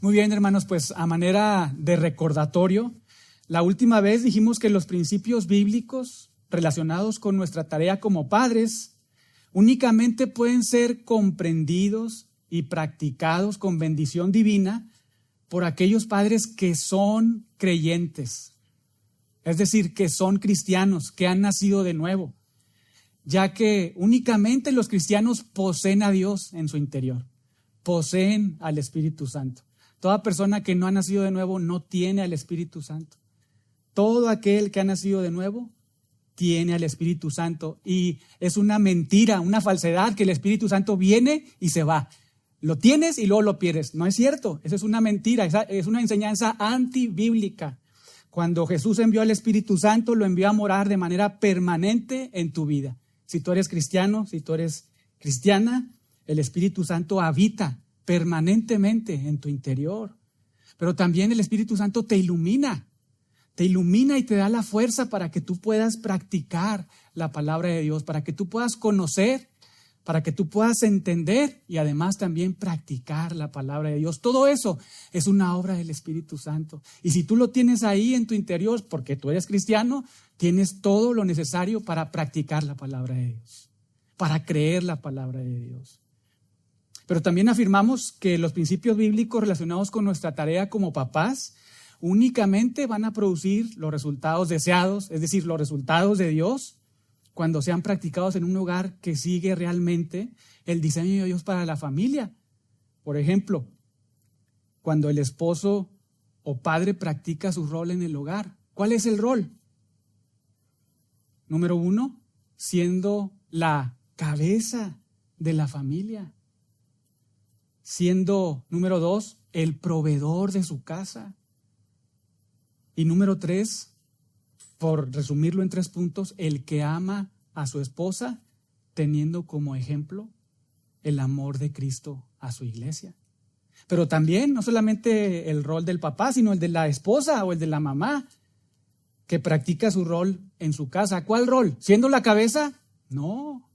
Muy bien, hermanos, pues a manera de recordatorio, la última vez dijimos que los principios bíblicos relacionados con nuestra tarea como padres únicamente pueden ser comprendidos y practicados con bendición divina por aquellos padres que son creyentes, es decir, que son cristianos, que han nacido de nuevo, ya que únicamente los cristianos poseen a Dios en su interior, poseen al Espíritu Santo. Toda persona que no ha nacido de nuevo no tiene al Espíritu Santo. Todo aquel que ha nacido de nuevo tiene al Espíritu Santo. Y es una mentira, una falsedad que el Espíritu Santo viene y se va. Lo tienes y luego lo pierdes. No es cierto, eso es una mentira, es una enseñanza antibíblica. Cuando Jesús envió al Espíritu Santo, lo envió a morar de manera permanente en tu vida. Si tú eres cristiano, si tú eres cristiana, el Espíritu Santo habita permanentemente en tu interior. Pero también el Espíritu Santo te ilumina y te da la fuerza para que tú puedas practicar la palabra de Dios, para que tú puedas conocer, para que tú puedas entender y además también practicar la palabra de Dios. Todo eso es una obra del Espíritu Santo. Y si tú lo tienes ahí en tu interior, porque tú eres cristiano, tienes todo lo necesario para practicar la palabra de Dios, para creer la palabra de Dios. Pero también afirmamos que los principios bíblicos relacionados con nuestra tarea como papás únicamente van a producir los resultados deseados, es decir, los resultados de Dios, cuando sean practicados en un hogar que sigue realmente el diseño de Dios para la familia. Por ejemplo, cuando el esposo o padre practica su rol en el hogar. ¿Cuál es el rol? Número 1, siendo la cabeza de la familia. Siendo, número 2, el proveedor de su casa. Y número 3, por resumirlo en 3 puntos, el que ama a su esposa teniendo como ejemplo el amor de Cristo a su iglesia. Pero también no solamente el rol del papá, sino el de la esposa o el de la mamá que practica su rol en su casa. ¿Cuál rol? ¿Siendo la cabeza? No,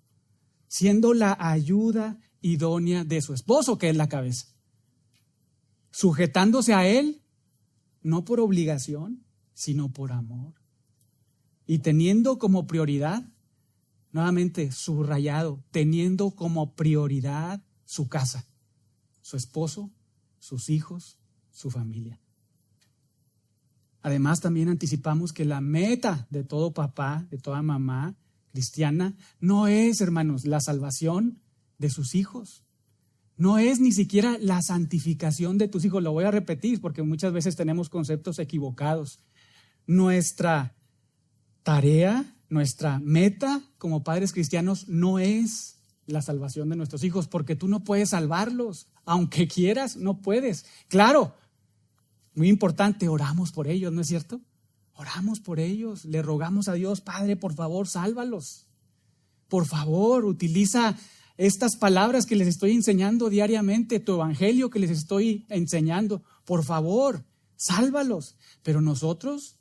siendo la ayuda idónea de su esposo, que es la cabeza. Sujetándose a él, no por obligación, sino por amor. Y teniendo como prioridad, nuevamente subrayado, teniendo como prioridad su casa, su esposo, sus hijos, su familia. Además, también anticipamos que la meta de todo papá, de toda mamá cristiana, no es, hermanos, la salvación de sus hijos. No es ni siquiera la santificación de tus hijos. Lo voy a repetir porque muchas veces tenemos conceptos equivocados. Nuestra tarea, nuestra meta como padres cristianos no es la salvación de nuestros hijos, porque tú no puedes salvarlos. Aunque quieras, no puedes. Claro, muy importante, oramos por ellos, ¿no es cierto? Oramos por ellos, le rogamos a Dios, Padre, por favor, sálvalos. Por favor, utiliza estas palabras que les estoy enseñando diariamente, tu evangelio que les estoy enseñando, por favor, sálvalos. Pero nosotros,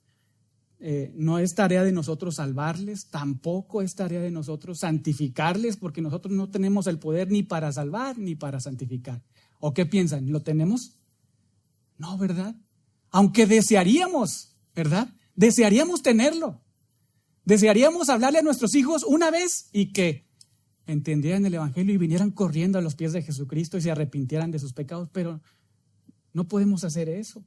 no es tarea de nosotros salvarles, tampoco es tarea de nosotros santificarles, porque nosotros no tenemos el poder ni para salvar ni para santificar. ¿O qué piensan? ¿Lo tenemos? No, ¿verdad? Aunque desearíamos, ¿verdad? Desearíamos tenerlo. Desearíamos hablarle a nuestros hijos una vez y que entendieran el evangelio y vinieran corriendo a los pies de Jesucristo y se arrepintieran de sus pecados, pero no podemos hacer eso.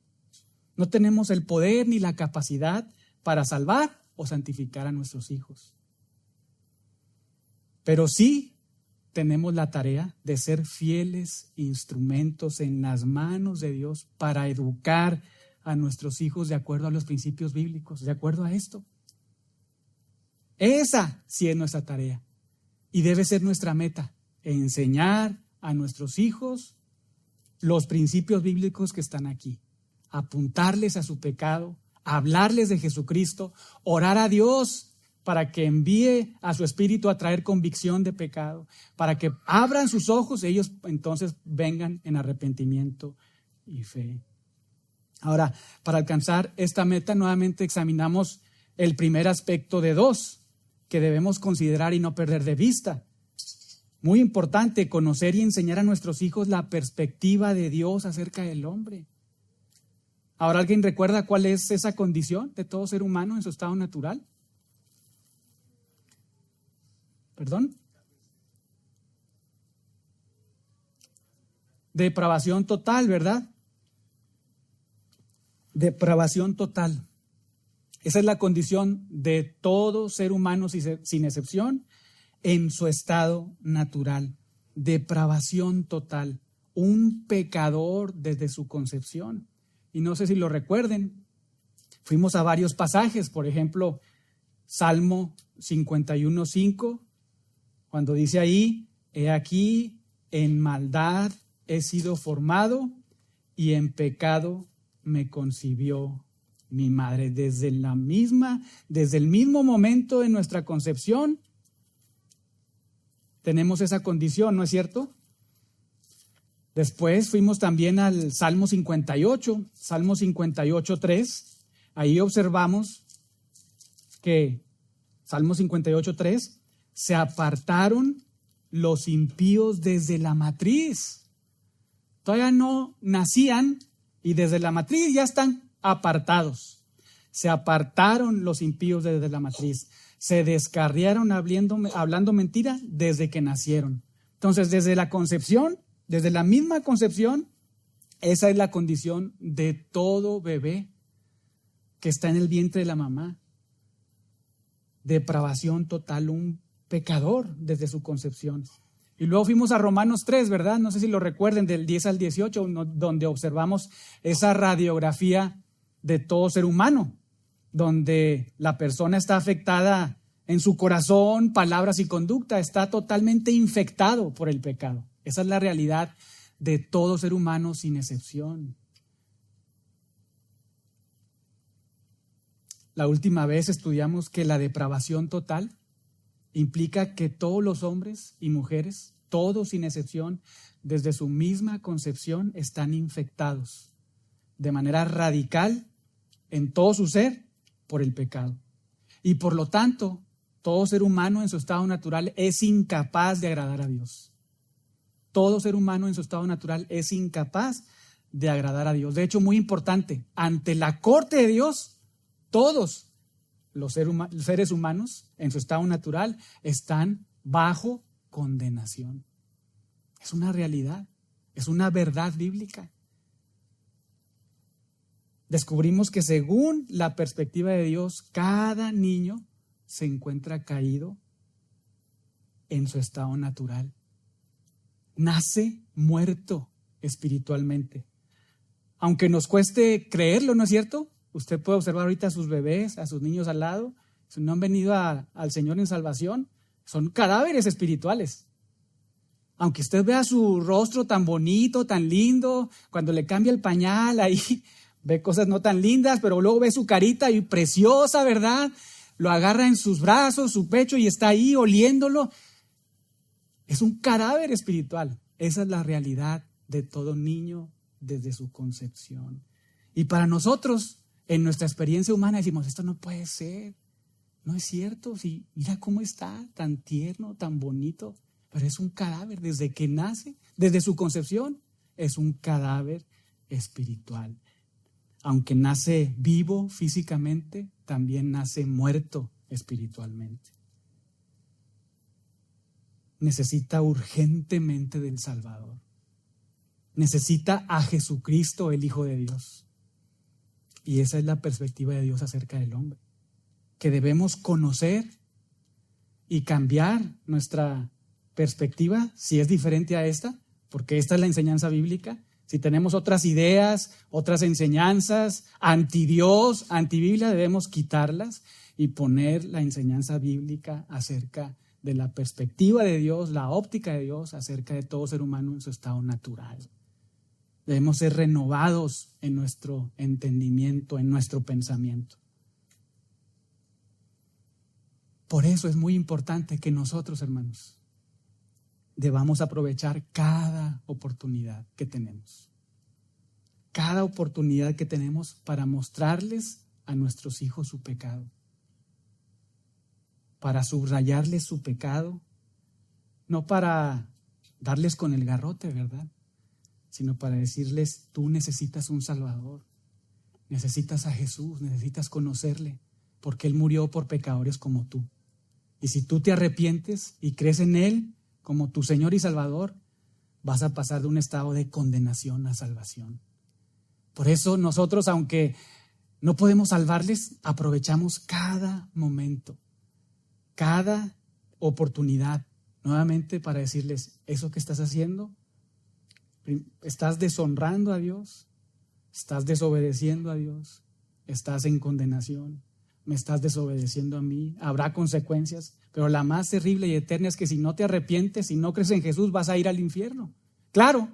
No tenemos el poder ni la capacidad para salvar o santificar a nuestros hijos. Pero sí tenemos la tarea de ser fieles instrumentos en las manos de Dios para educar a nuestros hijos de acuerdo a los principios bíblicos, de acuerdo a esto. Esa sí es nuestra tarea. Y debe ser nuestra meta, enseñar a nuestros hijos los principios bíblicos que están aquí, apuntarles a su pecado, hablarles de Jesucristo, orar a Dios para que envíe a su espíritu a traer convicción de pecado, para que abran sus ojos y ellos entonces vengan en arrepentimiento y fe. Ahora, para alcanzar esta meta, nuevamente examinamos el primer aspecto de 2 que debemos considerar y no perder de vista. Muy importante conocer y enseñar a nuestros hijos la perspectiva de Dios acerca del hombre. Ahora, ¿alguien recuerda cuál es esa condición de todo ser humano en su estado natural? ¿Perdón? Depravación total, ¿verdad? Depravación total. Esa es la condición de todo ser humano sin excepción en su estado natural. Depravación total. Un pecador desde su concepción. Y no sé si lo recuerden. Fuimos a varios pasajes, por ejemplo, Salmo 51:5, cuando dice ahí, he aquí, en maldad he sido formado y en pecado me concibió mi madre. Desde el mismo momento de nuestra concepción, tenemos esa condición, ¿no es cierto? Después fuimos también al Salmo 58, Salmo 58:3. Ahí observamos que, Salmo 58:3, se apartaron los impíos desde la matriz. Todavía no nacían y desde la matriz ya están apartados. Se apartaron los impíos desde la matriz. Se descarriaron hablando mentira desde que nacieron. Entonces, desde la concepción, desde la misma concepción, esa es la condición de todo bebé que está en el vientre de la mamá. Depravación total, un pecador desde su concepción. Y luego fuimos a Romanos 3, ¿verdad? No sé si lo recuerden, del 10 al 18, donde observamos esa radiografía de todo ser humano, donde la persona está afectada en su corazón, palabras y conducta, está totalmente infectado por el pecado. Esa es la realidad de todo ser humano sin excepción. La última vez estudiamos que la depravación total implica que todos los hombres y mujeres, todos sin excepción, desde su misma concepción, están infectados de manera radical en todo su ser por el pecado. Y por lo tanto, todo ser humano en su estado natural es incapaz de agradar a Dios. Todo ser humano en su estado natural es incapaz de agradar a Dios. De hecho, muy importante, ante la corte de Dios, todos los seres humanos en su estado natural están bajo condenación. Es una realidad, es una verdad bíblica. Descubrimos que según la perspectiva de Dios, cada niño se encuentra caído en su estado natural. Nace muerto espiritualmente. Aunque nos cueste creerlo, ¿no es cierto? Usted puede observar ahorita a sus bebés, a sus niños al lado, si no han venido al Señor en salvación, son cadáveres espirituales. Aunque usted vea su rostro tan bonito, tan lindo, cuando le cambia el pañal, ahí ve cosas no tan lindas, pero luego ve su carita y preciosa, ¿verdad? Lo agarra en sus brazos, su pecho y está ahí oliéndolo. Es un cadáver espiritual. Esa es la realidad de todo niño desde su concepción. Y para nosotros, en nuestra experiencia humana, decimos, esto no puede ser, no es cierto, sí, mira cómo está, tan tierno, tan bonito, pero es un cadáver desde que nace, desde su concepción, es un cadáver espiritual. Aunque nace vivo físicamente, también nace muerto espiritualmente. Necesita urgentemente del Salvador. Necesita a Jesucristo, el Hijo de Dios. Y esa es la perspectiva de Dios acerca del hombre, que debemos conocer y cambiar nuestra perspectiva si es diferente a esta, porque esta es la enseñanza bíblica. Si tenemos otras ideas, otras enseñanzas, anti-Dios, anti-Biblia, debemos quitarlas y poner la enseñanza bíblica acerca de la perspectiva de Dios, la óptica de Dios acerca de todo ser humano en su estado natural. Debemos ser renovados en nuestro entendimiento, en nuestro pensamiento. Por eso es muy importante que nosotros, hermanos, debamos aprovechar cada oportunidad que tenemos. Cada oportunidad que tenemos para mostrarles a nuestros hijos su pecado. Para subrayarles su pecado, no para darles con el garrote, ¿verdad? Sino para decirles, tú necesitas un Salvador, necesitas a Jesús, necesitas conocerle, porque Él murió por pecadores como tú. Y si tú te arrepientes y crees en Él como tu Señor y Salvador, vas a pasar de un estado de condenación a salvación. Por eso nosotros, aunque no podemos salvarles, aprovechamos cada momento, cada oportunidad, nuevamente para decirles, eso que estás haciendo, estás deshonrando a Dios, estás desobedeciendo a Dios, estás en condenación, me estás desobedeciendo a mí, habrá consecuencias, pero la más terrible y eterna es que si no te arrepientes, si no crees en Jesús, vas a ir al infierno. Claro,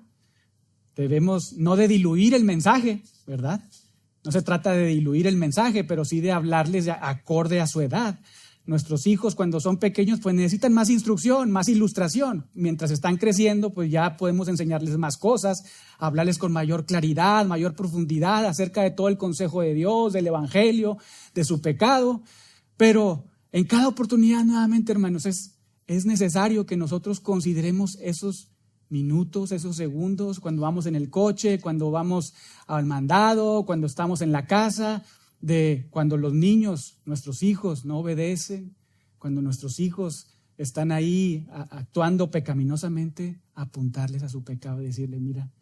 debemos no de diluir el mensaje, ¿verdad? No se trata de diluir el mensaje, pero sí de hablarles acorde a su edad. Nuestros hijos cuando son pequeños pues necesitan más instrucción, más ilustración. Mientras están creciendo pues ya podemos enseñarles más cosas, hablarles con mayor claridad, mayor profundidad acerca de todo el consejo de Dios, del evangelio, de su pecado. Pero en cada oportunidad nuevamente, hermanos, es necesario que nosotros consideremos esos minutos, esos segundos, cuando vamos en el coche, cuando vamos al mandado, cuando estamos en la casa, de cuando los niños, nuestros hijos, no obedecen, cuando nuestros hijos están ahí actuando pecaminosamente, apuntarles a su pecado y decirles, mira,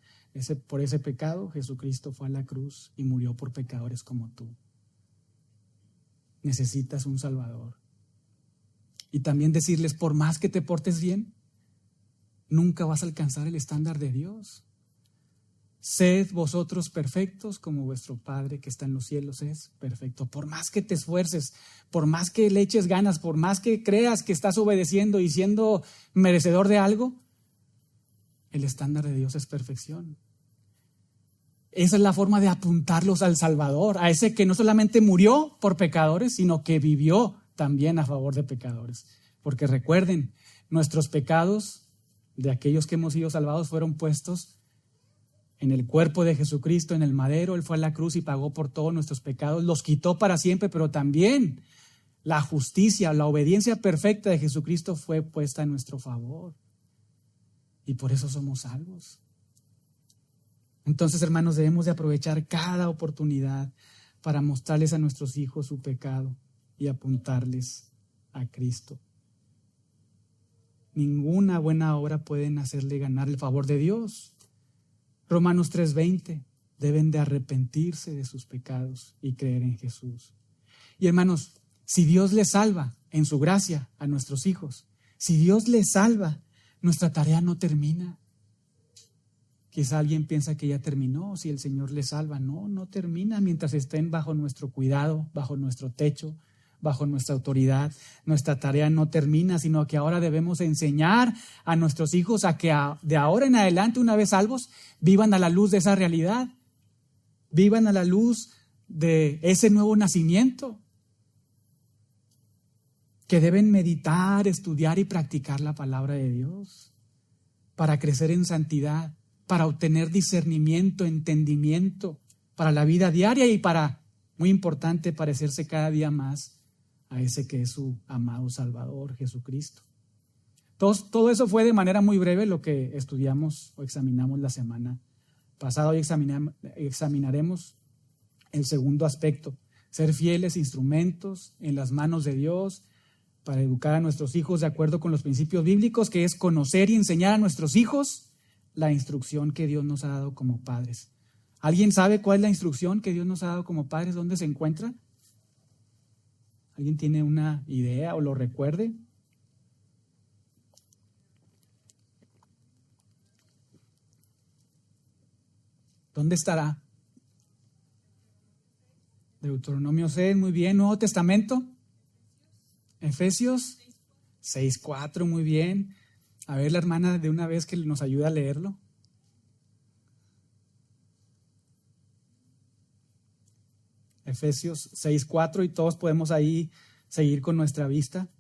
por ese pecado Jesucristo fue a la cruz y murió por pecadores como tú. Necesitas un Salvador. Y también decirles, por más que te portes bien, nunca vas a alcanzar el estándar de Dios. Sed vosotros perfectos como vuestro Padre que está en los cielos es perfecto. Por más que te esfuerces, por más que le eches ganas, por más que creas que estás obedeciendo y siendo merecedor de algo, el estándar de Dios es perfección. Esa es la forma de apuntarlos al Salvador, a ese que no solamente murió por pecadores, sino que vivió también a favor de pecadores. Porque recuerden, nuestros pecados de aquellos que hemos sido salvados fueron puestos en el cuerpo de Jesucristo, en el madero. Él fue a la cruz y pagó por todos nuestros pecados, los quitó para siempre, pero también la justicia, la obediencia perfecta de Jesucristo fue puesta en nuestro favor. Y por eso somos salvos. Entonces, hermanos, debemos de aprovechar cada oportunidad para mostrarles a nuestros hijos su pecado y apuntarles a Cristo. Ninguna buena obra pueden hacerle ganar el favor de Dios. Romanos 3:20, deben de arrepentirse de sus pecados y creer en Jesús. Y hermanos, si Dios les salva en su gracia a nuestros hijos, si Dios les salva, nuestra tarea no termina. Quizá alguien piensa que ya terminó, si el Señor les salva. No, no termina mientras estén bajo nuestro cuidado, bajo nuestro techo, bajo nuestra autoridad. Nuestra tarea no termina, sino que ahora debemos enseñar a nuestros hijos a que de ahora en adelante, una vez salvos, vivan a la luz de esa realidad, vivan a la luz de ese nuevo nacimiento, que deben meditar, estudiar y practicar la palabra de Dios para crecer en santidad, para obtener discernimiento, entendimiento para la vida diaria y para, muy importante, parecerse cada día más a ese que es su amado Salvador, Jesucristo. Todo eso fue de manera muy breve lo que estudiamos o examinamos la semana pasada. Hoy examinaremos el segundo aspecto, ser fieles instrumentos en las manos de Dios para educar a nuestros hijos de acuerdo con los principios bíblicos, que es conocer y enseñar a nuestros hijos la instrucción que Dios nos ha dado como padres. ¿Alguien sabe cuál es la instrucción que Dios nos ha dado como padres? ¿Dónde se encuentra? ¿Alguien tiene una idea o lo recuerde? ¿Dónde estará? Deuteronomio 6, muy bien. Nuevo Testamento. Efesios 6:4, muy bien. A ver, la hermana de una vez que nos ayuda a leerlo. Efesios 6:4, y todos podemos ahí seguir con nuestra vista.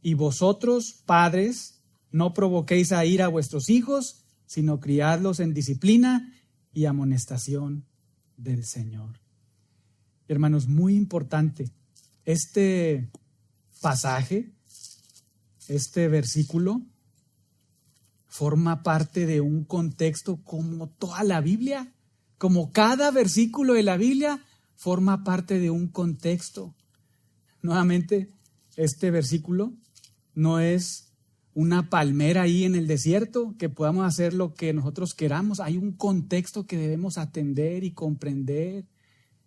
Y vosotros, padres, no provoquéis a ira a vuestros hijos, sino criadlos en disciplina y amonestación del Señor. Muy bien. Y vosotros, padres, no provoquéis a ira a vuestros hijos, sino criadlos en disciplina y amonestación del Señor. Hermanos, muy importante, este pasaje, este versículo, forma parte de un contexto como toda la Biblia, como cada versículo de la Biblia forma parte de un contexto. Nuevamente, este versículo no es una palmera ahí en el desierto, que podamos hacer lo que nosotros queramos. Hay un contexto que debemos atender y comprender,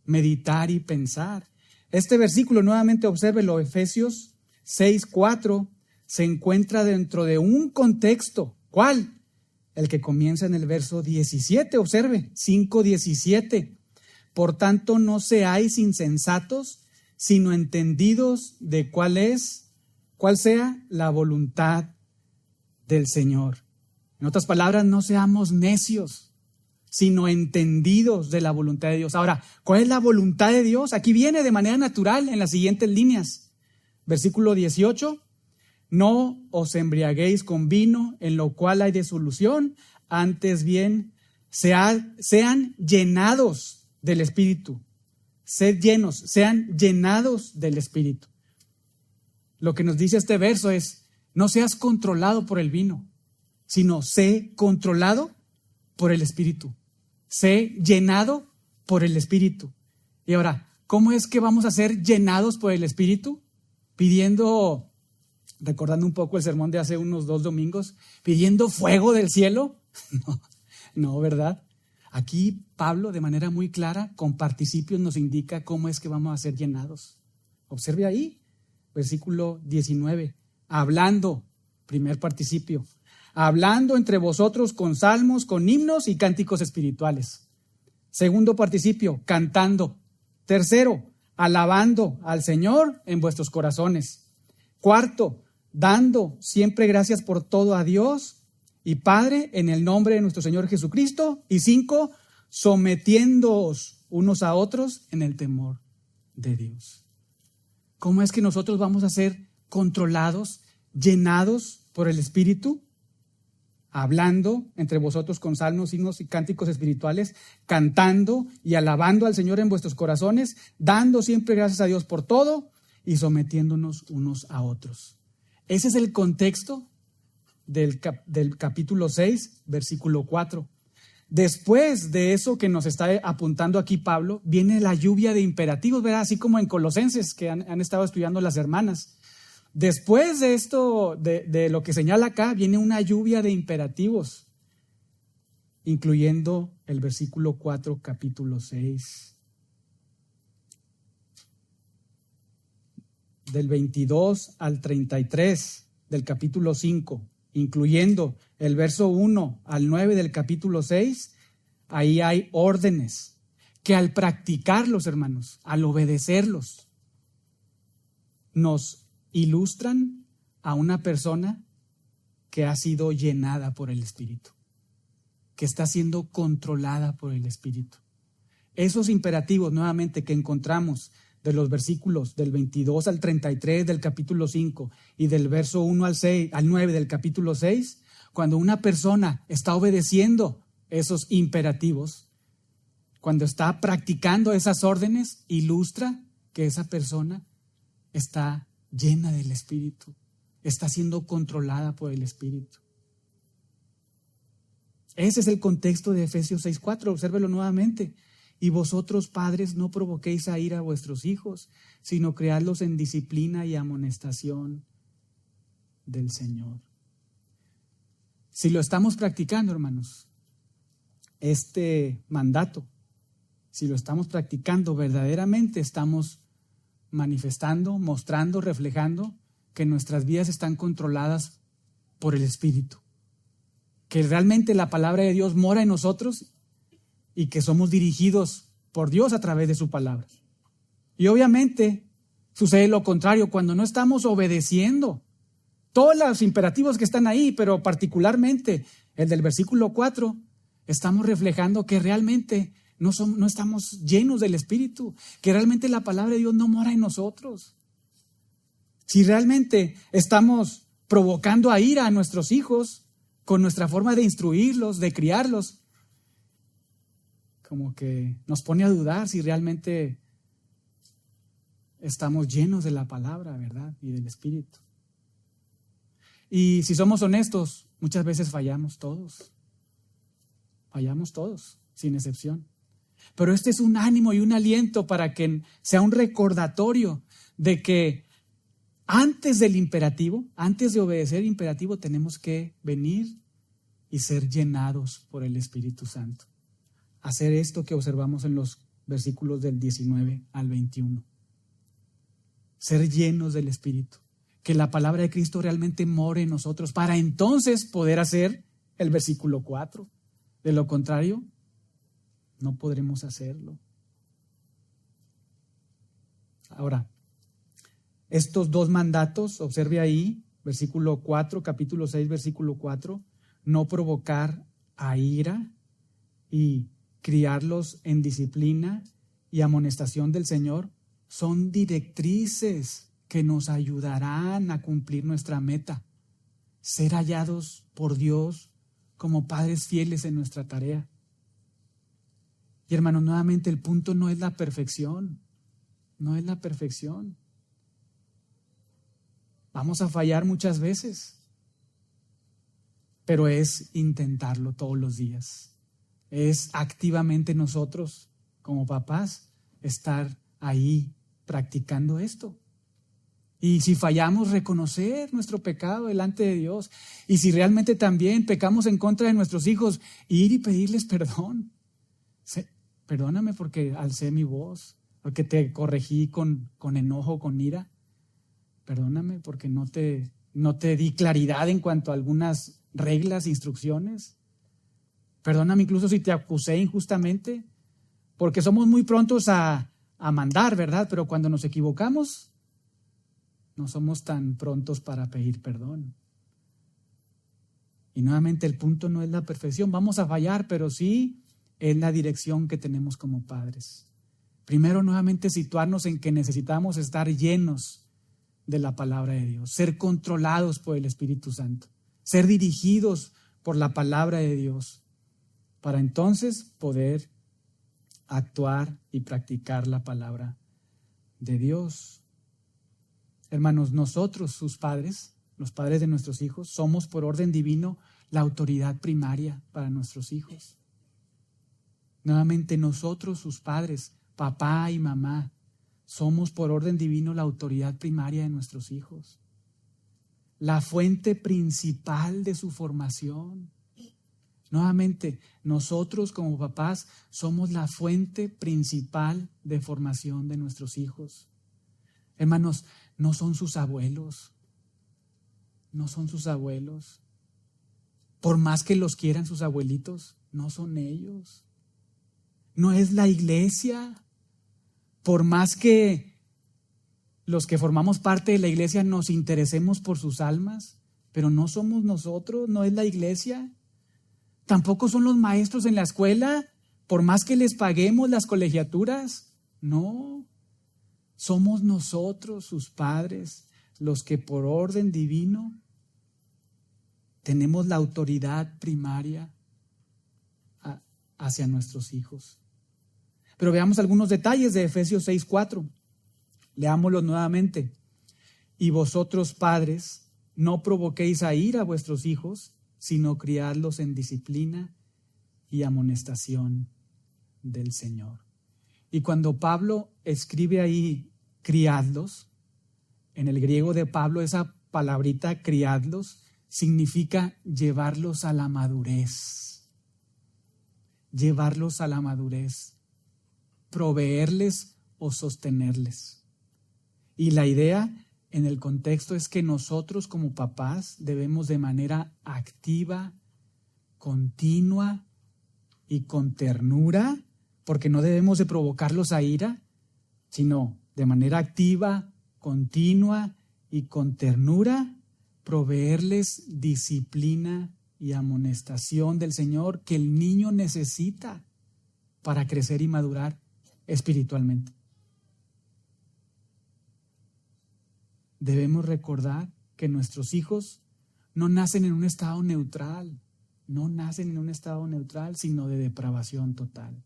meditar y pensar. Este versículo, nuevamente obsérvelo, Efesios 6:4, se encuentra dentro de un contexto. ¿Cuál? El que comienza en el verso 17, observe, 5:17. Por tanto, no seáis insensatos, sino entendidos de cuál sea la voluntad del Señor. En otras palabras, no seamos necios, sino entendidos de la voluntad de Dios. Ahora, ¿cuál es la voluntad de Dios? Aquí viene de manera natural en las siguientes líneas. Versículo 18. No os embriaguéis con vino, en lo cual hay disolución, antes bien sean llenados del Espíritu. Sed llenos, sean llenados del Espíritu. Lo que nos dice este verso es, no seas controlado por el vino, sino sé controlado por el Espíritu. Sé llenado por el Espíritu. Y ahora, ¿cómo es que vamos a ser llenados por el Espíritu? Recordando un poco el sermón de hace unos 2 domingos, pidiendo fuego del cielo. No, ¿verdad? Aquí Pablo, de manera muy clara, con participios nos indica cómo es que vamos a ser llenados. Observe ahí, versículo 19, hablando, primer participio, hablando entre vosotros con salmos, con himnos y cánticos espirituales. Segundo participio, cantando. Tercero, alabando al Señor en vuestros corazones. Cuarto, dando siempre gracias por todo a Dios y Padre en el nombre de nuestro Señor Jesucristo. Y 5, sometiéndoos unos a otros en el temor de Dios. ¿Cómo es que nosotros vamos a ser controlados, llenados por el Espíritu? Hablando entre vosotros con salmos, himnos y cánticos espirituales, cantando y alabando al Señor en vuestros corazones, dando siempre gracias a Dios por todo y sometiéndonos unos a otros. Ese es el contexto del capítulo 6, versículo 4. Después de eso que nos está apuntando aquí Pablo, viene la lluvia de imperativos, ¿verdad? Así como en Colosenses, que han estado estudiando las hermanas. Después de esto, de lo que señala acá, viene una lluvia de imperativos, incluyendo el versículo 4, capítulo 6. Del 22 al 33 del capítulo 5, incluyendo el verso 1 al 9 del capítulo 6, ahí hay órdenes que al practicarlos, hermanos, al obedecerlos, nos ilustran a una persona que ha sido llenada por el Espíritu, que está siendo controlada por el Espíritu. Esos imperativos, nuevamente, que encontramos de los versículos del 22 al 33 del capítulo 5 y del verso 1 al 9 del capítulo 6, cuando una persona está obedeciendo esos imperativos, cuando está practicando esas órdenes, ilustra que esa persona está llena del Espíritu, está siendo controlada por el Espíritu. Ese es el contexto de Efesios 6:4, obsérvelo nuevamente. Y vosotros, padres, no provoquéis a ira a vuestros hijos, sino criadlos en disciplina y amonestación del Señor. Si lo estamos practicando, hermanos, este mandato, si lo estamos practicando verdaderamente, estamos manifestando, mostrando, reflejando que nuestras vidas están controladas por el Espíritu, que realmente la palabra de Dios mora en nosotros y que somos dirigidos por Dios a través de su palabra. Y obviamente sucede lo contrario cuando no estamos obedeciendo todos los imperativos que están ahí, pero particularmente el del versículo 4, estamos reflejando que realmente no estamos llenos del Espíritu, que realmente la palabra de Dios no mora en nosotros. Si realmente estamos provocando a ira a nuestros hijos con nuestra forma de instruirlos, de criarlos, como que nos pone a dudar si realmente estamos llenos de la palabra, ¿verdad? Y del Espíritu. Y si somos honestos, muchas veces fallamos todos. Fallamos todos, sin excepción. Pero este es un ánimo y un aliento para que sea un recordatorio de que antes del imperativo, antes de obedecer el imperativo, tenemos que venir y ser llenados por el Espíritu Santo. Hacer esto que observamos en los versículos del 19 al 21. Ser llenos del Espíritu. Que la palabra de Cristo realmente more en nosotros para entonces poder hacer el versículo 4. De lo contrario, no podremos hacerlo. Ahora, estos dos mandatos, observe ahí, versículo 4, capítulo 6, versículo 4, no provocar a ira y criarlos en disciplina y amonestación del Señor, son directrices que nos ayudarán a cumplir nuestra meta, ser hallados por Dios como padres fieles en nuestra tarea. Y hermanos, nuevamente el punto no es la perfección, no es la perfección. Vamos a fallar muchas veces, pero es intentarlo todos los días. Es activamente nosotros, como papás, estar ahí practicando esto. Y si fallamos, reconocer nuestro pecado delante de Dios. Y si realmente también pecamos en contra de nuestros hijos, ir y pedirles perdón. Perdóname porque alcé mi voz, porque te corregí con enojo, con ira. Perdóname porque no te di claridad en cuanto a algunas reglas, instrucciones. Perdóname incluso si te acusé injustamente, porque somos muy prontos a mandar, ¿verdad? Pero cuando nos equivocamos, no somos tan prontos para pedir perdón. Y nuevamente el punto no es la perfección. Vamos a fallar, pero sí es la dirección que tenemos como padres. Primero, nuevamente situarnos en que necesitamos estar llenos de la palabra de Dios, ser controlados por el Espíritu Santo, ser dirigidos por la palabra de Dios, para entonces poder actuar y practicar la palabra de Dios. Hermanos, nosotros, sus padres, los padres de nuestros hijos, somos por orden divino la autoridad primaria para nuestros hijos. Nuevamente, nosotros, sus padres, papá y mamá, somos por orden divino la autoridad primaria de nuestros hijos. La fuente principal de su formación. Nuevamente, nosotros como papás somos la fuente principal de formación de nuestros hijos. Hermanos, no son sus abuelos, no son sus abuelos. Por más que los quieran sus abuelitos, no son ellos. No es la iglesia. Por más que los que formamos parte de la iglesia nos interesemos por sus almas, pero no somos nosotros, no es la iglesia. Tampoco son los maestros en la escuela, por más que les paguemos las colegiaturas. No, somos nosotros, sus padres, los que por orden divino tenemos la autoridad primaria hacia nuestros hijos. Pero veamos algunos detalles de Efesios 6:4. Leámoslos nuevamente. Y vosotros, padres, no provoquéis a ira a vuestros hijos, sino criadlos en disciplina y amonestación del Señor. Y cuando Pablo escribe ahí criadlos, en el griego de Pablo esa palabrita criadlos significa llevarlos a la madurez. Llevarlos a la madurez. Proveerles o sostenerles. Y la idea en el contexto es que nosotros como papás debemos de manera activa, continua y con ternura, porque no debemos de provocarlos a ira, sino de manera activa, continua y con ternura, proveerles disciplina y amonestación del Señor que el niño necesita para crecer y madurar espiritualmente. Debemos recordar que nuestros hijos no nacen en un estado neutral, sino de depravación total.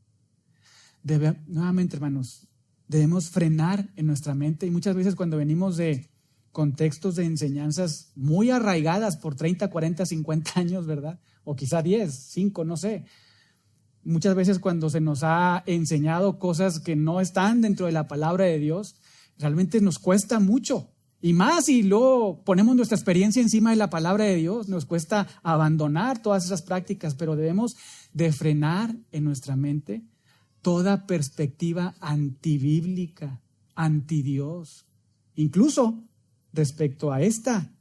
nuevamente, hermanos, debemos frenar en nuestra mente, y muchas veces cuando venimos de contextos de enseñanzas muy arraigadas por 30, 40, 50 años, ¿verdad? O quizá 10, 5, no sé. Muchas veces cuando se nos ha enseñado cosas que no están dentro de la palabra de Dios, realmente nos cuesta mucho. Y más si luego ponemos nuestra experiencia encima de la palabra de Dios, nos cuesta abandonar todas esas prácticas, pero debemos de frenar en nuestra mente toda perspectiva antibíblica, antidios, incluso respecto a esta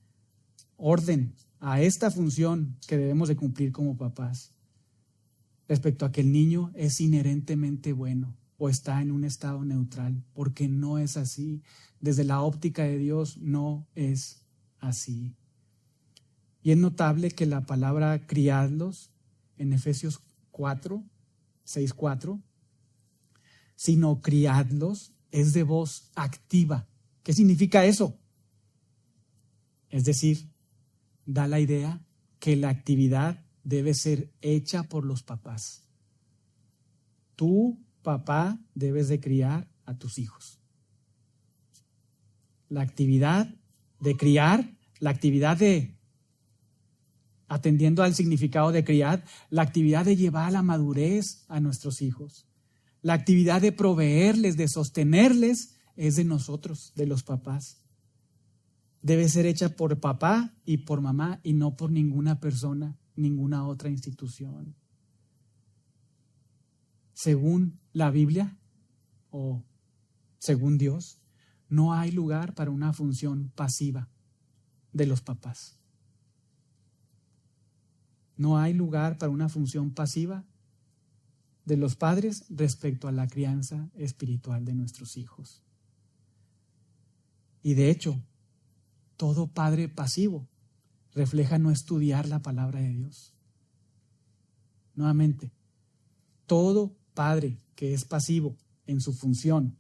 orden, a esta función que debemos de cumplir como papás, respecto a que el niño es inherentemente bueno o está en un estado neutral, porque no es así. Desde la óptica de Dios no es así. Y es notable que la palabra criadlos en Efesios 6:4, sino criadlos es de voz activa. ¿Qué significa eso? Es decir, da la idea que la actividad debe ser hecha por los papás. Tú, papá, debes de criar a tus hijos. La actividad de criar, la actividad de, atendiendo al significado de criar, la actividad de llevar a la madurez a nuestros hijos, la actividad de proveerles, de sostenerles, es de nosotros, de los papás. Debe ser hecha por papá y por mamá y no por ninguna persona, ninguna otra institución. Según la Biblia o según Dios, no hay lugar para una función pasiva de los papás. No hay lugar para una función pasiva de los padres respecto a la crianza espiritual de nuestros hijos. Y de hecho, todo padre pasivo refleja no estudiar la palabra de Dios. Nuevamente, todo padre que es pasivo en su función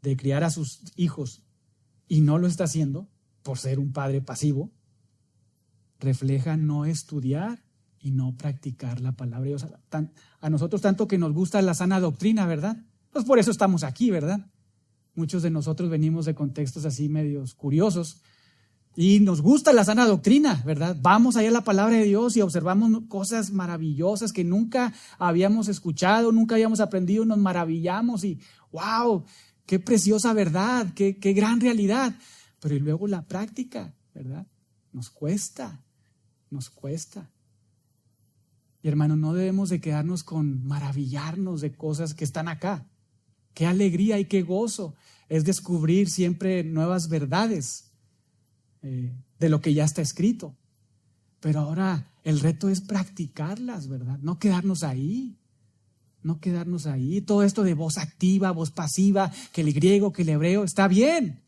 de criar a sus hijos y no lo está haciendo por ser un padre pasivo, refleja no estudiar y no practicar la palabra de Dios. A nosotros tanto que nos gusta la sana doctrina, ¿verdad? Pues por eso estamos aquí, ¿verdad? Muchos de nosotros venimos de contextos así medios curiosos y nos gusta la sana doctrina, ¿verdad? Vamos allá a la palabra de Dios y observamos cosas maravillosas que nunca habíamos escuchado, nunca habíamos aprendido, nos maravillamos y ¡wow! ¡Qué preciosa verdad! ¡Qué gran realidad! Pero y luego la práctica, ¿verdad? Nos cuesta. Y hermanos, no debemos de quedarnos con maravillarnos de cosas que están acá. Qué alegría y qué gozo es descubrir siempre nuevas verdades de lo que ya está escrito. Pero ahora el reto es practicarlas, ¿verdad? No quedarnos ahí. Todo esto de voz activa, voz pasiva, que el griego, que el hebreo, está bien.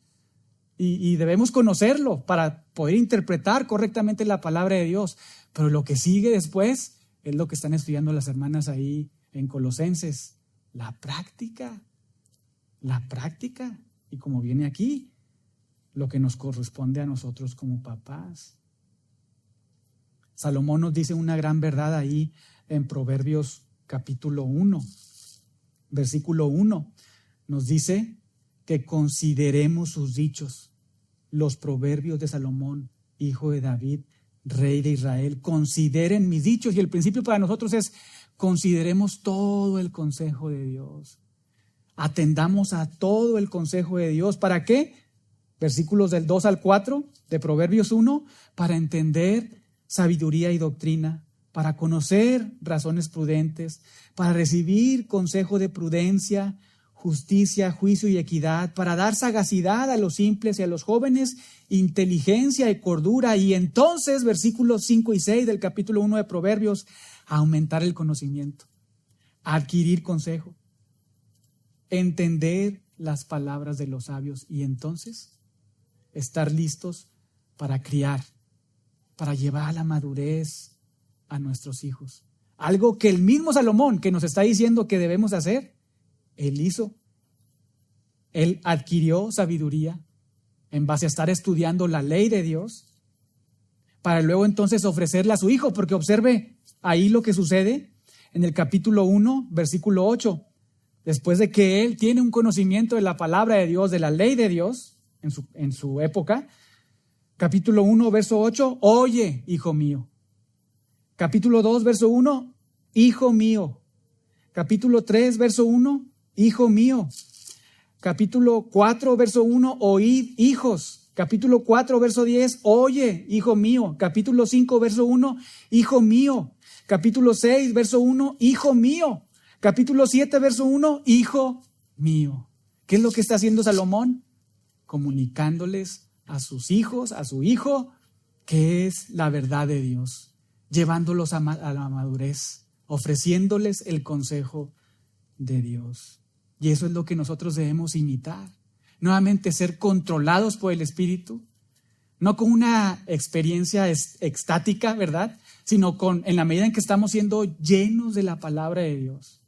Y debemos conocerlo para poder interpretar correctamente la palabra de Dios. Pero lo que sigue después es lo que están estudiando las hermanas ahí en Colosenses. La práctica. Y como viene aquí, lo que nos corresponde a nosotros como papás. Salomón nos dice una gran verdad ahí en Proverbios capítulo 1, versículo 1. Nos dice que consideremos sus dichos, los proverbios de Salomón, hijo de David, rey de Israel. Consideren mis dichos. Y el principio para nosotros es consideremos todo el consejo de Dios. Atendamos a todo el consejo de Dios. ¿Para qué? Versículos del 2 al 4 de Proverbios 1, para entender sabiduría y doctrina, para conocer razones prudentes, para recibir consejo de prudencia, justicia, juicio y equidad, para dar sagacidad a los simples y a los jóvenes, inteligencia y cordura. Y entonces, versículos 5 y 6 del capítulo 1 de Proverbios, aumentar el conocimiento, adquirir consejo, entender las palabras de los sabios y entonces estar listos para criar, para llevar a la madurez a nuestros hijos. Algo que el mismo Salomón que nos está diciendo que debemos hacer, él hizo. Él adquirió sabiduría en base a estar estudiando la ley de Dios para luego entonces ofrecerla a su hijo, porque observe ahí lo que sucede en el capítulo 1, versículo 8. después de que él tiene un conocimiento de la palabra de Dios, de la ley de Dios en su época, capítulo 1, verso 8, oye, hijo mío. Capítulo 2, verso 1, hijo mío. Capítulo 3, verso 1, hijo mío. Capítulo 4, verso 1, oíd, hijos. Capítulo 4, verso 10, oye, hijo mío. Capítulo 5, verso 1, hijo mío. Capítulo 6, verso 1, hijo mío. Capítulo 7, verso 1, hijo mío. ¿Qué es lo que está haciendo Salomón? Comunicándoles a sus hijos, a su hijo, que es la verdad de Dios, llevándolos a la madurez, ofreciéndoles el consejo de Dios. Y eso es lo que nosotros debemos imitar. Nuevamente, ser controlados por el Espíritu, no con una experiencia extática, ¿verdad? Sino en la medida en que estamos siendo llenos de la palabra de Dios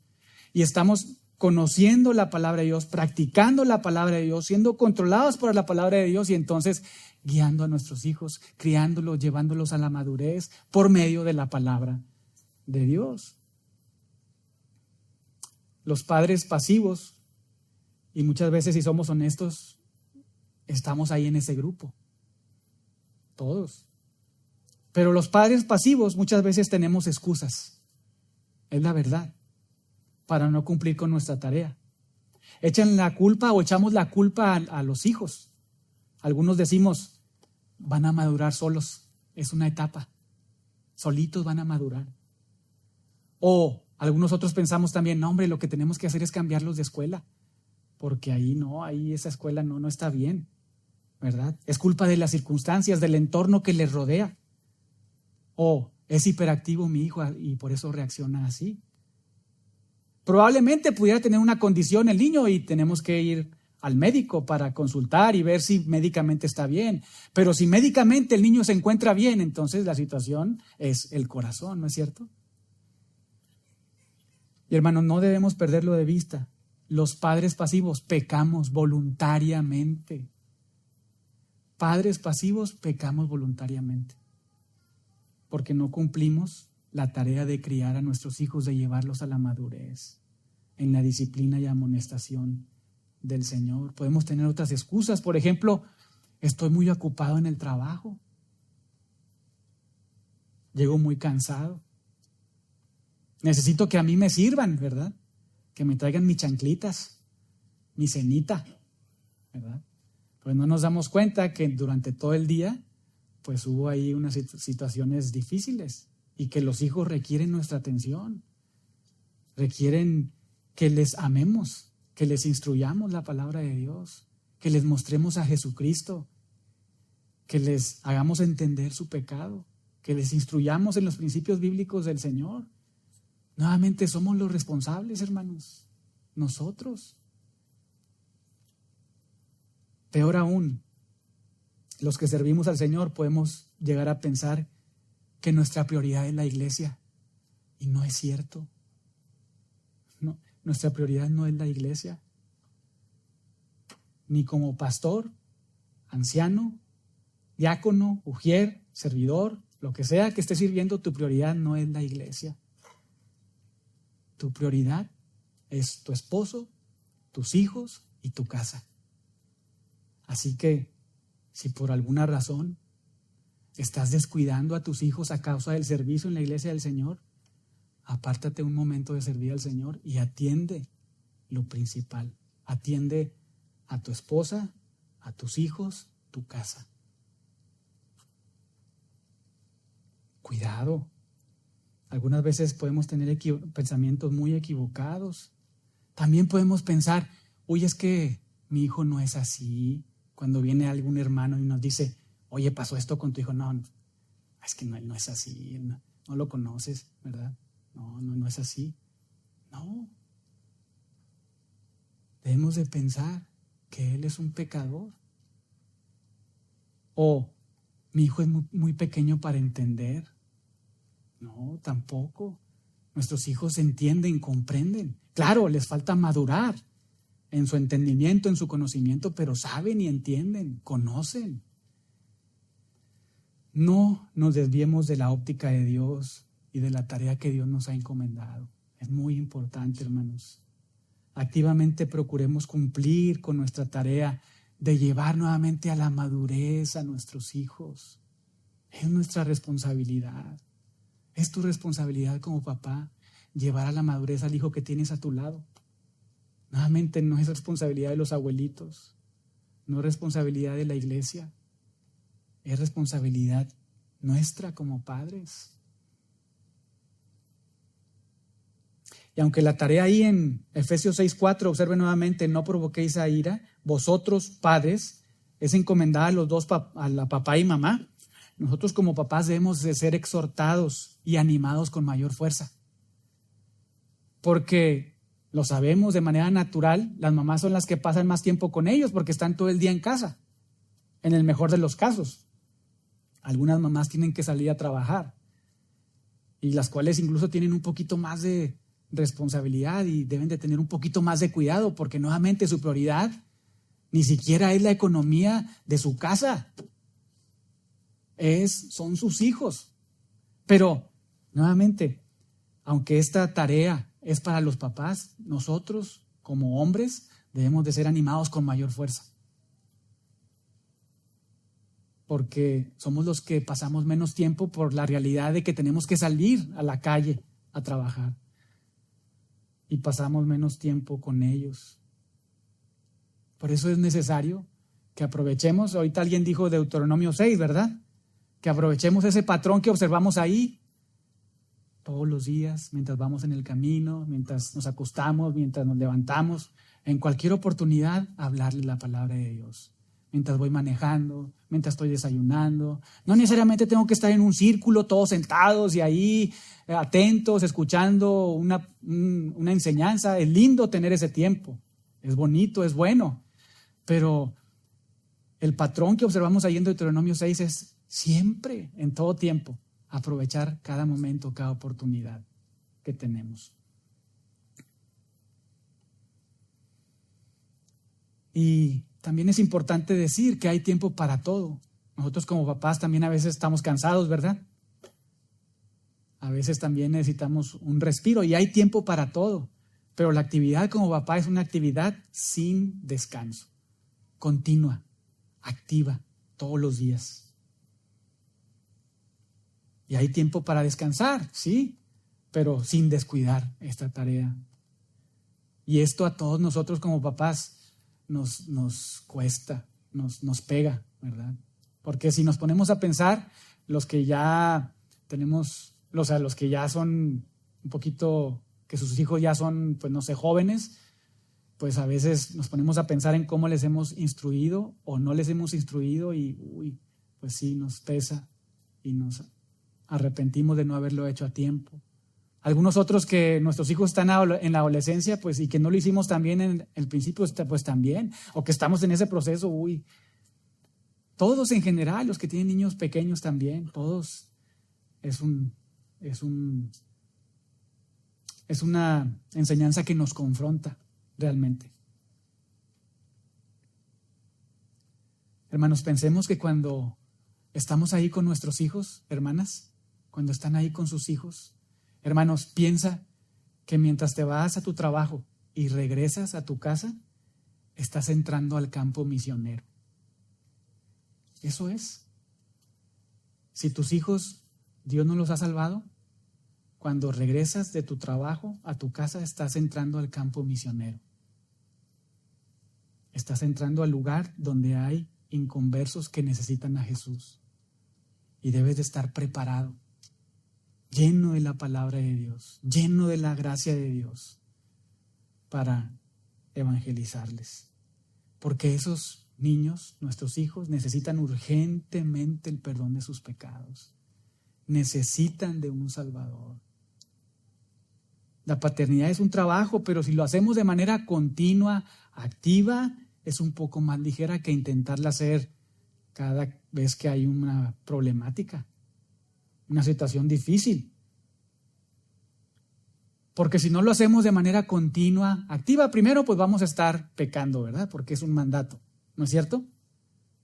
y estamos conociendo la palabra de Dios, practicando la palabra de Dios, siendo controlados por la palabra de Dios y entonces guiando a nuestros hijos, criándolos, llevándolos a la madurez por medio de la palabra de Dios. Los padres pasivos, y muchas veces, si somos honestos, estamos ahí en ese grupo, todos. Pero los padres pasivos muchas veces tenemos excusas, es la verdad, para no cumplir con nuestra tarea. Echan la culpa o echamos la culpa a los hijos. Algunos decimos, van a madurar solos, es una etapa, solitos van a madurar. O algunos otros pensamos también, no hombre, lo que tenemos que hacer es cambiarlos de escuela, porque ahí esa escuela no está bien, ¿verdad? Es culpa de las circunstancias, del entorno que les rodea. O es hiperactivo mi hijo y por eso reacciona así. Probablemente pudiera tener una condición el niño y tenemos que ir al médico para consultar y ver si médicamente está bien. Pero si médicamente el niño se encuentra bien, entonces la situación es el corazón, ¿no es cierto? Y hermanos, no debemos perderlo de vista. Los padres pasivos pecamos voluntariamente. Padres pasivos pecamos voluntariamente. Porque no cumplimos la tarea de criar a nuestros hijos, de llevarlos a la madurez, en la disciplina y amonestación del Señor. Podemos tener otras excusas. Por ejemplo, estoy muy ocupado en el trabajo. Llego muy cansado. Necesito que a mí me sirvan, ¿verdad? Que me traigan mis chanclitas, mi cenita, ¿verdad? Pues no nos damos cuenta que durante todo el día pues hubo ahí unas situaciones difíciles y que los hijos requieren nuestra atención, requieren que les amemos, que les instruyamos la palabra de Dios, que les mostremos a Jesucristo, que les hagamos entender su pecado, que les instruyamos en los principios bíblicos del Señor. Nuevamente somos los responsables, hermanos, nosotros. Peor aún, los que servimos al Señor podemos llegar a pensar que nuestra prioridad es la iglesia. Y no es cierto. No, nuestra prioridad no es la iglesia. Ni como pastor, anciano, diácono, ujier, servidor, lo que sea que esté sirviendo, tu prioridad no es la iglesia. Tu prioridad es tu esposo, tus hijos y tu casa. Así que, si por alguna razón estás descuidando a tus hijos a causa del servicio en la iglesia del Señor, apártate un momento de servir al Señor y atiende lo principal. Atiende a tu esposa, a tus hijos, tu casa. Cuidado. Algunas veces podemos tener pensamientos muy equivocados. También podemos pensar, oye, es que mi hijo no es así. Cuando viene algún hermano y nos dice, oye, pasó esto con tu hijo. No, es que no es así, no lo conoces, ¿verdad? No es así. No. Debemos de pensar que él es un pecador. O mi hijo es muy pequeño para entender. No, tampoco. Nuestros hijos entienden, comprenden. Claro, les falta madurar en su entendimiento, en su conocimiento, pero saben y entienden, conocen. No nos desviemos de la óptica de Dios y de la tarea que Dios nos ha encomendado. Es muy importante, hermanos. activamente procuremos cumplir con nuestra tarea de llevar nuevamente a la madurez a nuestros hijos. Es nuestra responsabilidad. Es tu responsabilidad como papá llevar a la madurez al hijo que tienes a tu lado. Nuevamente, no es responsabilidad de los abuelitos, no es responsabilidad de la iglesia, es responsabilidad nuestra como padres. Y aunque la tarea ahí en Efesios 6:4, observe nuevamente, no provoquéis a ira, vosotros padres, es encomendada a los dos, a la papá y mamá. Nosotros como papás debemos de ser exhortados y animados con mayor fuerza. Porque lo sabemos de manera natural, las mamás son las que pasan más tiempo con ellos porque están todo el día en casa, en el mejor de los casos. Algunas mamás tienen que salir a trabajar y las cuales incluso tienen un poquito más de responsabilidad y deben de tener un poquito más de cuidado porque nuevamente su prioridad ni siquiera es la economía de su casa, son sus hijos. Pero nuevamente, aunque esta tarea es para los papás, nosotros como hombres debemos de ser animados con mayor fuerza. Porque somos los que pasamos menos tiempo por la realidad de que tenemos que salir a la calle a trabajar. Y pasamos menos tiempo con ellos. Por eso es necesario que aprovechemos, ahorita alguien dijo Deuteronomio 6, ¿verdad? Que aprovechemos ese patrón que observamos ahí todos los días, mientras vamos en el camino, mientras nos acostamos, mientras nos levantamos, en cualquier oportunidad, hablarle la palabra de Dios. Mientras voy manejando, mientras estoy desayunando. No necesariamente tengo que estar en un círculo, todos sentados y ahí atentos, escuchando una enseñanza. Es lindo tener ese tiempo, es bonito, es bueno, pero el patrón que observamos ahí en Deuteronomio 6 es siempre, en todo tiempo, aprovechar cada momento, cada oportunidad que tenemos. Y también es importante decir que hay tiempo para todo. Nosotros como papás también a veces estamos cansados, ¿verdad? A veces también necesitamos un respiro y hay tiempo para todo. Pero la actividad como papá es una actividad sin descanso, continua, activa, todos los días. Y hay tiempo para descansar, sí, pero sin descuidar esta tarea. Y esto a todos nosotros como papás nos cuesta, nos pega, ¿verdad? Porque si nos ponemos a pensar, los que ya tenemos, o sea, los que ya son un poquito, que sus hijos ya son, pues no sé, jóvenes, pues a veces nos ponemos a pensar en cómo les hemos instruido o no les hemos instruido y pues sí, nos pesa y nos arrepentimos de no haberlo hecho a tiempo. Algunos otros que nuestros hijos están en la adolescencia, pues, y que no lo hicimos también en el principio, pues también, o que estamos en ese proceso, todos en general, los que tienen niños pequeños también, todos, es una enseñanza que nos confronta realmente. Hermanos, pensemos que cuando estamos ahí con nuestros hijos, hermanas, cuando están ahí con sus hijos, hermanos, piensa que mientras te vas a tu trabajo y regresas a tu casa, estás entrando al campo misionero. Eso es. Si tus hijos, Dios no los ha salvado, cuando regresas de tu trabajo a tu casa, estás entrando al campo misionero. Estás entrando al lugar donde hay inconversos que necesitan a Jesús. Y debes de estar preparado, lleno de la palabra de Dios, lleno de la gracia de Dios para evangelizarles. Porque esos niños, nuestros hijos, necesitan urgentemente el perdón de sus pecados. Necesitan de un Salvador. La paternidad es un trabajo, pero si lo hacemos de manera continua, activa, es un poco más ligera que intentarla hacer cada vez que hay una problemática, una situación difícil. Porque si no lo hacemos de manera continua, activa, primero pues vamos a estar pecando, ¿verdad? Porque es un mandato, ¿no es cierto?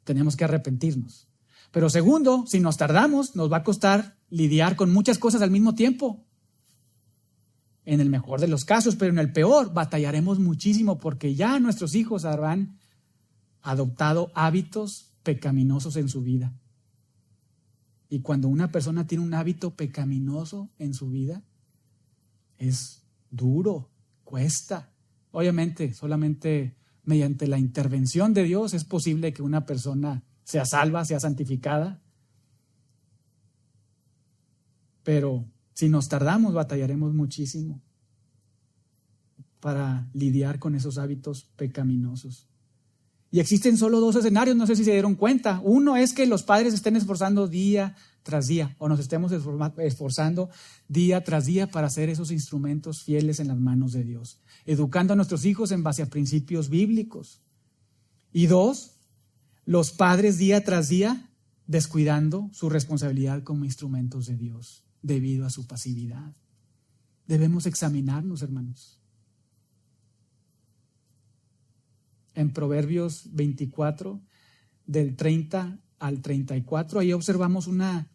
Tenemos que arrepentirnos. Pero segundo, si nos tardamos, nos va a costar lidiar con muchas cosas al mismo tiempo. en el mejor de los casos, pero en el peor batallaremos muchísimo porque ya nuestros hijos habrán adoptado hábitos pecaminosos en su vida. Y cuando una persona tiene un hábito pecaminoso en su vida, es duro, cuesta. Obviamente, solamente mediante la intervención de Dios es posible que una persona sea salva, sea santificada. Pero si nos tardamos, batallaremos muchísimo para lidiar con esos hábitos pecaminosos. Y existen solo dos escenarios, no sé si se dieron cuenta. Uno es que los padres estén esforzando día tras día, o nos estemos esforzando día tras día para ser esos instrumentos fieles en las manos de Dios, educando a nuestros hijos en base a principios bíblicos. Y dos, los padres día tras día descuidando su responsabilidad como instrumentos de Dios debido a su pasividad. Debemos examinarnos, hermanos. En Proverbios 24, del 30 al 34, ahí observamos un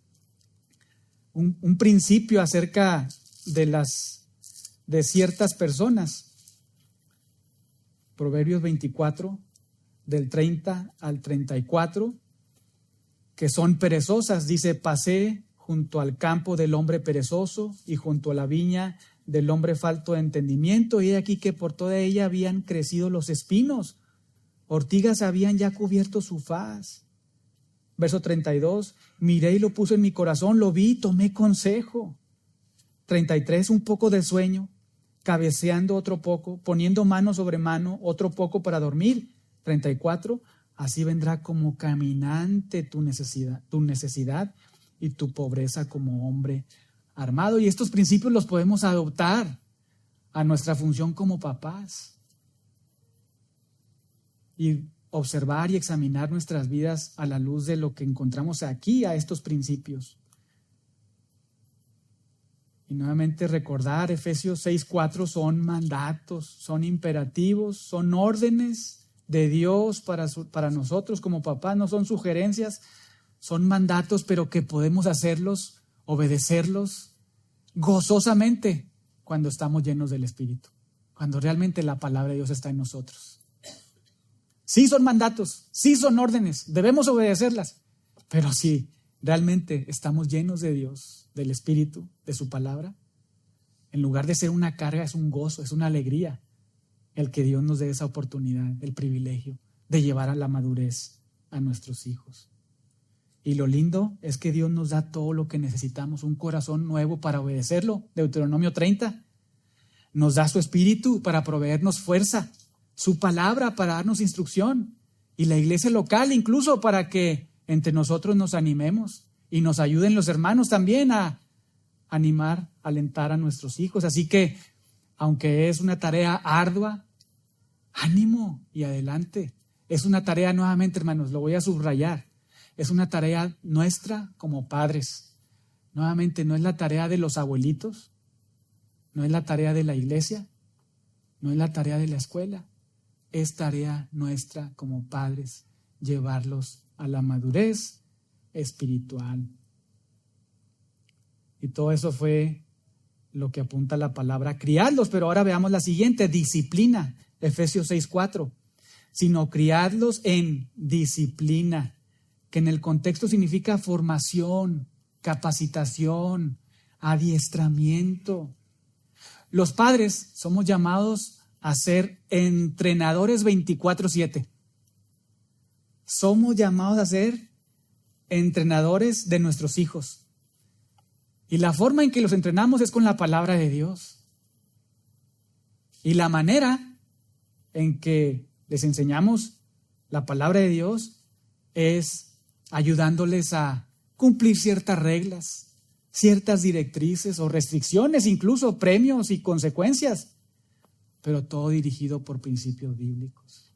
principio acerca de ciertas personas. Proverbios 24, del 30 al 34, que son perezosas. Dice: pasé junto al campo del hombre perezoso y junto a la viña del hombre falto de entendimiento, y he aquí que por toda ella habían crecido los espinos, ortigas habían ya cubierto su faz. Verso 32, miré y lo puse en mi corazón, lo vi, tomé consejo. 33, un poco de sueño, cabeceando otro poco, poniendo mano sobre mano, otro poco para dormir. 34, así vendrá como caminante tu necesidad y tu pobreza como hombre armado. Y estos principios los podemos adoptar a nuestra función como papás y observar y examinar nuestras vidas a la luz de lo que encontramos aquí, a estos principios. Y nuevamente recordar, Efesios 6:4 son mandatos, son imperativos, son órdenes de Dios para nosotros como papás, no son sugerencias, son mandatos, pero que podemos hacerlos, obedecerlos gozosamente cuando estamos llenos del Espíritu, cuando realmente la palabra de Dios está en nosotros. Sí son mandatos, sí son órdenes, debemos obedecerlas, pero si realmente estamos llenos de Dios, del Espíritu, de su palabra, en lugar de ser una carga, es un gozo, es una alegría el que Dios nos dé esa oportunidad, el privilegio de llevar a la madurez a nuestros hijos. Y lo lindo es que Dios nos da todo lo que necesitamos, un corazón nuevo para obedecerlo. Deuteronomio 30 nos da su Espíritu para proveernos fuerza, su palabra para darnos instrucción, y la iglesia local incluso para que entre nosotros nos animemos y nos ayuden los hermanos también a animar, alentar a nuestros hijos. Así que, aunque es una tarea ardua, ánimo y adelante. Es una tarea, nuevamente, hermanos, lo voy a subrayar, es una tarea nuestra como padres. Nuevamente, no es la tarea de los abuelitos, no es la tarea de la iglesia, no es la tarea de la escuela. Es tarea nuestra como padres llevarlos a la madurez espiritual. Y todo eso fue lo que apunta la palabra criarlos. Pero ahora veamos la siguiente, disciplina. Efesios 6:4. Sino criarlos en disciplina, que en el contexto significa formación, capacitación, adiestramiento. Los padres somos llamados a ser entrenadores 24/7. Somos llamados a ser entrenadores de nuestros hijos. Y la forma en que los entrenamos es con la palabra de Dios. Y la manera en que les enseñamos la palabra de Dios es ayudándoles a cumplir ciertas reglas, ciertas directrices o restricciones, incluso premios y consecuencias, pero todo dirigido por principios bíblicos.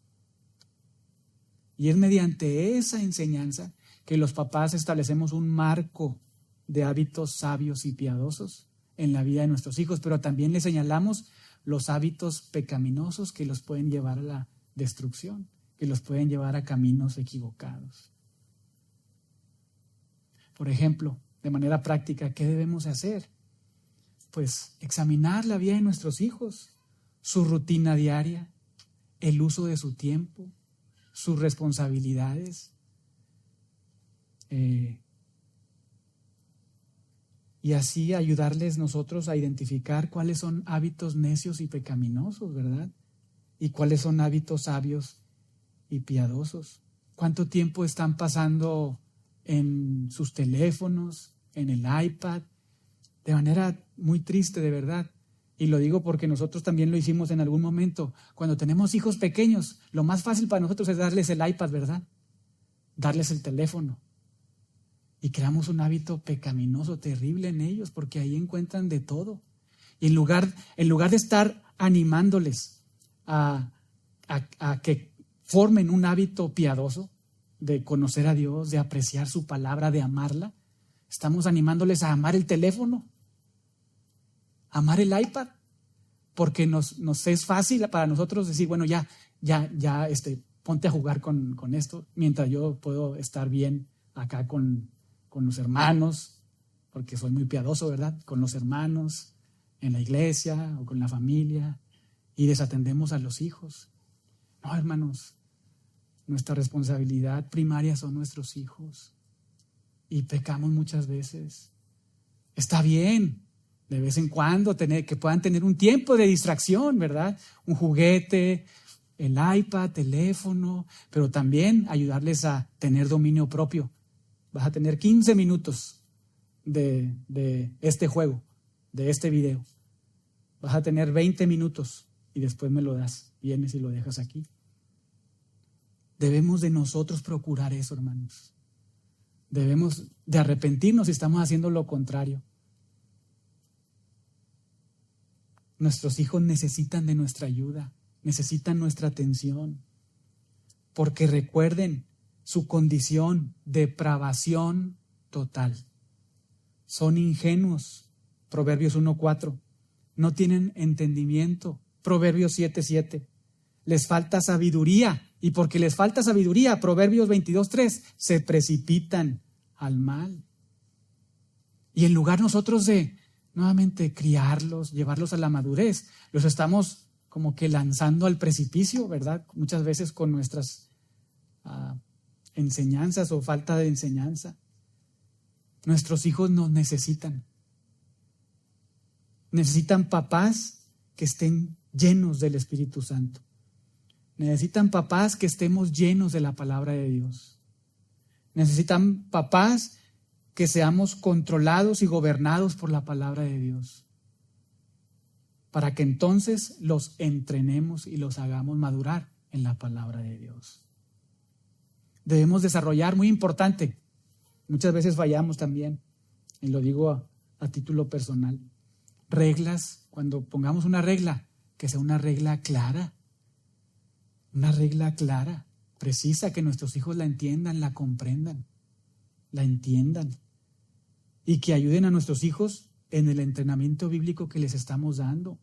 Y es mediante esa enseñanza que los papás establecemos un marco de hábitos sabios y piadosos en la vida de nuestros hijos, pero también les señalamos los hábitos pecaminosos que los pueden llevar a la destrucción, que los pueden llevar a caminos equivocados. Por ejemplo, de manera práctica, ¿qué debemos hacer? pues examinar la vida de nuestros hijos, su rutina diaria, el uso de su tiempo, sus responsabilidades. Y así ayudarles nosotros a identificar cuáles son hábitos necios y pecaminosos, ¿verdad? Y cuáles son hábitos sabios y piadosos. ¿Cuánto tiempo están pasando en sus teléfonos, en el iPad? De manera muy triste, de verdad. Y lo digo porque nosotros también lo hicimos en algún momento. Cuando tenemos hijos pequeños, lo más fácil para nosotros es darles el iPad, ¿verdad? Darles el teléfono. Y creamos un hábito pecaminoso terrible en ellos, porque ahí encuentran de todo. Y en lugar de estar animándoles a que formen un hábito piadoso de conocer a Dios, de apreciar su palabra, de amarla, estamos animándoles a amar el teléfono, amar el iPad, porque nos es fácil para nosotros decir, bueno, ya, ponte a jugar con esto, mientras yo puedo estar bien acá con los hermanos, porque soy muy piadoso, ¿verdad? Con los hermanos, en la iglesia o con la familia, y desatendemos a los hijos. No, hermanos, nuestra responsabilidad primaria son nuestros hijos, y pecamos muchas veces. Está bien, de vez en cuando, que puedan tener un tiempo de distracción, ¿verdad? Un juguete, el iPad, teléfono, pero también ayudarles a tener dominio propio. Vas a tener 15 minutos de este juego, de este video. Vas a tener 20 minutos y después me lo das. Vienes y lo dejas aquí. Debemos de nosotros procurar eso, hermanos. Debemos de arrepentirnos si estamos haciendo lo contrario. Nuestros hijos necesitan de nuestra ayuda, necesitan nuestra atención, porque recuerden su condición, depravación total. Son ingenuos, Proverbios 1:4. No tienen entendimiento, Proverbios 7:7. Les falta sabiduría, y porque les falta sabiduría, Proverbios 22:3, se precipitan al mal. Y en lugar nosotros de nuevamente criarlos, llevarlos a la madurez, los estamos como que lanzando al precipicio, ¿verdad? Muchas veces con nuestras enseñanzas o falta de enseñanza. Nuestros hijos nos necesitan. Necesitan papás que estén llenos del Espíritu Santo. Necesitan papás que estemos llenos de la palabra de Dios. Necesitan papás que seamos controlados y gobernados por la palabra de Dios, para que entonces los entrenemos y los hagamos madurar en la palabra de Dios. Debemos desarrollar, muy importante, muchas veces fallamos también, y lo digo a título personal, reglas. Cuando pongamos una regla, que sea una regla clara, precisa, que nuestros hijos la entiendan, la comprendan, la entiendan, y que ayuden a nuestros hijos en el entrenamiento bíblico que les estamos dando,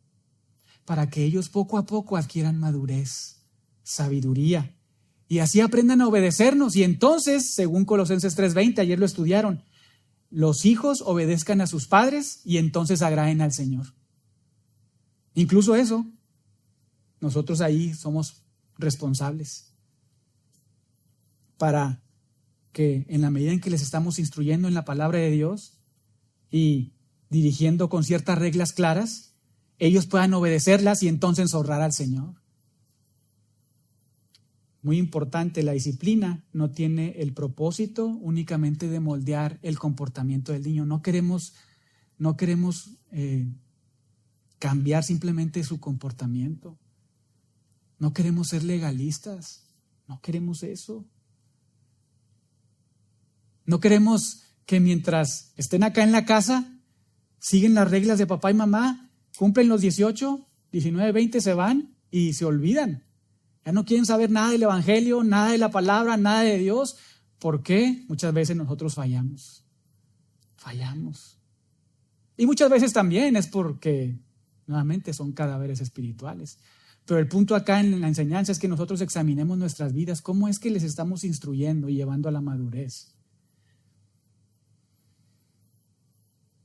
para que ellos poco a poco adquieran madurez, sabiduría, y así aprendan a obedecernos. Y entonces, según Colosenses 3:20, ayer lo estudiaron, los hijos obedezcan a sus padres y entonces agraden al Señor. Incluso eso, nosotros ahí somos responsables, para que en la medida en que les estamos instruyendo en la palabra de Dios y dirigiendo con ciertas reglas claras, ellos puedan obedecerlas y entonces honrar al Señor. Muy importante, la disciplina no tiene el propósito únicamente de moldear el comportamiento del niño. No queremos cambiar simplemente su comportamiento. No queremos ser legalistas. No queremos eso. No queremos que mientras estén acá en la casa, siguen las reglas de papá y mamá, cumplen los 18, 19, 20, se van y se olvidan. Ya no quieren saber nada del evangelio, nada de la palabra, nada de Dios. ¿Por qué? Muchas veces nosotros fallamos. Y muchas veces también es porque, nuevamente, son cadáveres espirituales. Pero el punto acá en la enseñanza es que nosotros examinemos nuestras vidas. ¿Cómo es que les estamos instruyendo y llevando a la madurez?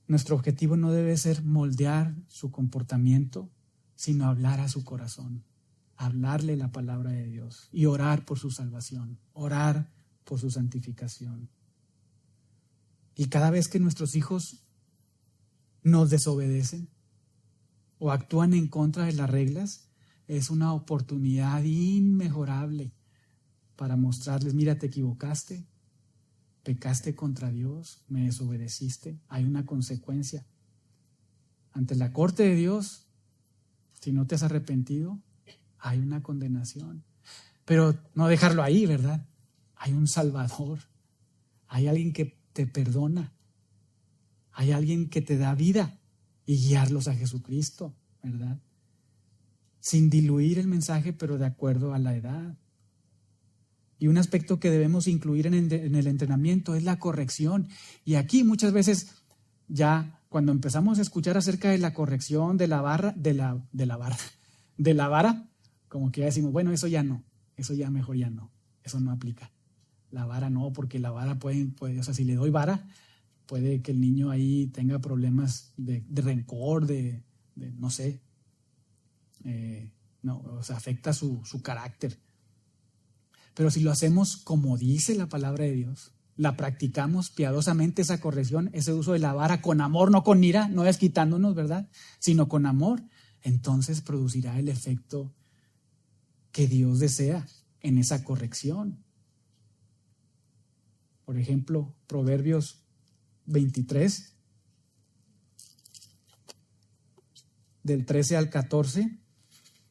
nuestro objetivo no debe ser moldear su comportamiento, sino hablar a su corazón, hablarle la palabra de Dios y orar por su salvación, orar por su santificación. Y cada vez que nuestros hijos nos desobedecen o actúan en contra de las reglas, es una oportunidad inmejorable para mostrarles, mira, te equivocaste, pecaste contra Dios, me desobedeciste, hay una consecuencia. Ante la corte de Dios, si no te has arrepentido, hay una condenación. Pero no dejarlo ahí, ¿verdad? Hay un Salvador, hay alguien que te perdona, hay alguien que te da vida y guiarlos a Jesucristo, ¿verdad? Sin diluir el mensaje, pero de acuerdo a la edad. Y un aspecto que debemos incluir en el entrenamiento es la corrección. Y aquí muchas veces ya cuando empezamos a escuchar acerca de la corrección de la vara, como que ya decimos, bueno, eso ya no, eso ya mejor ya no, eso no aplica. La vara no, porque la vara puede, o sea, si le doy vara, puede que el niño ahí tenga problemas de rencor, de no sé, no, o sea, afecta su carácter. Pero si lo hacemos como dice la palabra de Dios, la practicamos piadosamente esa corrección, ese uso de la vara con amor, no con ira, no desquitándonos, ¿verdad? Sino con amor, entonces producirá el efecto que Dios desea en esa corrección. Por ejemplo, Proverbios 23, del 13 al 14,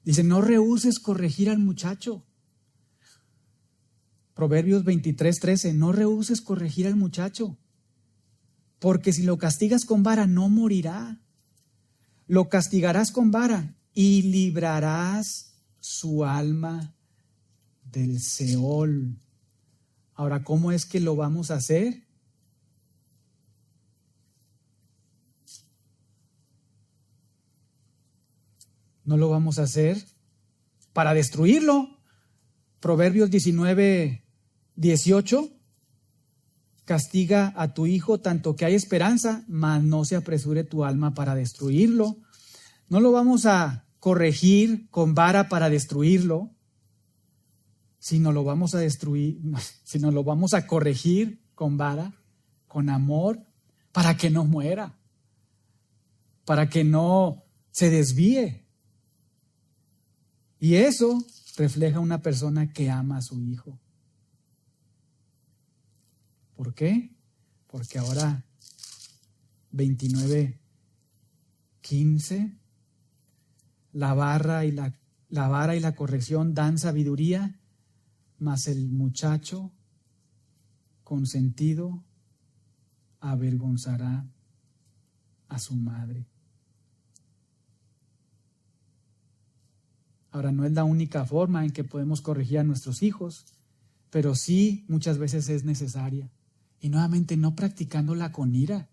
dice, no rehúses corregir al muchacho. Proverbios 23, 13, no rehúses corregir al muchacho, porque si lo castigas con vara no morirá. Lo castigarás con vara y librarás su alma del Seol. Ahora, ¿cómo es que lo vamos a hacer? No lo vamos a hacer para destruirlo. Proverbios 19, 18, castiga a tu hijo tanto que hay esperanza, mas no se apresure tu alma para destruirlo. No lo vamos a corregir con vara para destruirlo, sino lo vamos a destruir, sino lo vamos a corregir con vara, con amor, para que no muera, para que no se desvíe. Y eso refleja una persona que ama a su hijo. ¿Por qué? Porque ahora 29, 15, la vara y la corrección dan sabiduría, mas el muchacho consentido avergonzará a su madre. Ahora, no es la única forma en que podemos corregir a nuestros hijos, pero sí muchas veces es necesaria. Y nuevamente, no practicándola con ira.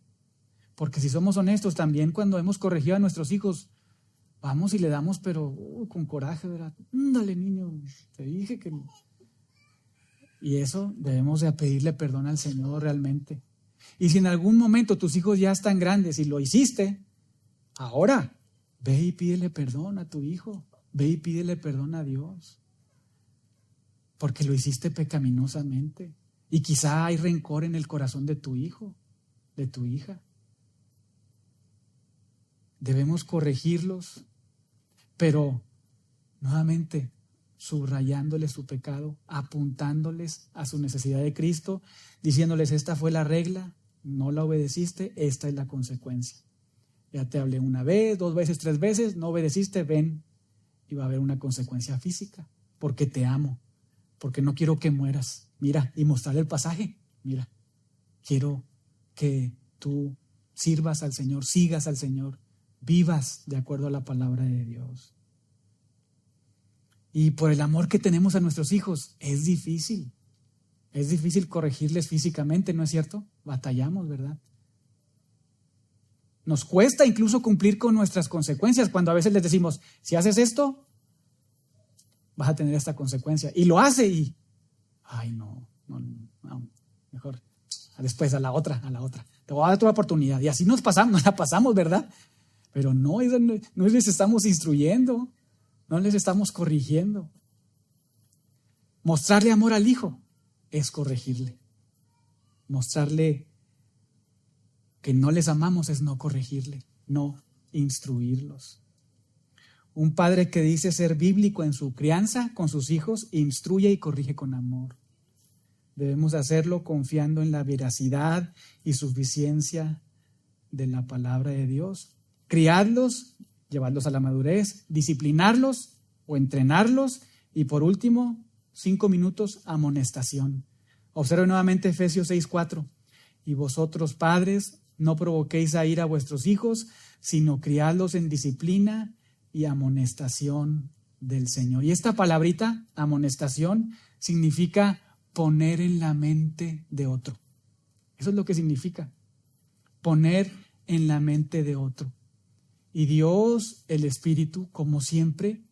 Porque si somos honestos, también cuando hemos corregido a nuestros hijos, vamos y le damos, pero con coraje, ¿verdad? Dale, niño, te dije que no. Y eso debemos de pedirle perdón al Señor realmente. Y si en algún momento tus hijos ya están grandes y lo hiciste, ahora ve y pídele perdón a tu hijo. Ve y pídele perdón a Dios. Porque lo hiciste pecaminosamente. Y quizá hay rencor en el corazón de tu hijo, de tu hija. Debemos corregirlos, pero nuevamente subrayándoles su pecado, apuntándoles a su necesidad de Cristo, diciéndoles, esta fue la regla, no la obedeciste, esta es la consecuencia. Ya te hablé una vez, 2 veces, 3 veces, no obedeciste, ven, y va a haber una consecuencia física, porque te amo, porque no quiero que mueras. Mira, y mostrarle el pasaje, mira, quiero que tú sirvas al Señor, sigas al Señor, vivas de acuerdo a la palabra de Dios. Y por el amor que tenemos a nuestros hijos, es difícil corregirles físicamente, ¿no es cierto? Batallamos, ¿verdad? Nos cuesta incluso cumplir con nuestras consecuencias cuando a veces les decimos, si haces esto, vas a tener esta consecuencia. Y lo hace y, ay, no, mejor, después a la otra. te voy a dar otra oportunidad. Y así nos la pasamos, ¿verdad? Pero no les estamos instruyendo, no les estamos corrigiendo. Mostrarle amor al hijo es corregirle. Mostrarle que no les amamos es no corregirle, no instruirlos. Un padre que dice ser bíblico en su crianza con sus hijos, instruye y corrige con amor. Debemos hacerlo confiando en la veracidad y suficiencia de la palabra de Dios. Criarlos, llevarlos a la madurez, disciplinarlos o entrenarlos y por último, 5 minutos, amonestación. Observe nuevamente Efesios 6:4. Y vosotros, padres, no provoquéis a ira a vuestros hijos, sino criadlos en disciplina y amonestación del Señor. Y esta palabrita, amonestación, significa poner en la mente de otro. Eso es lo que significa, poner en la mente de otro. Y Dios, el Espíritu, como siempre,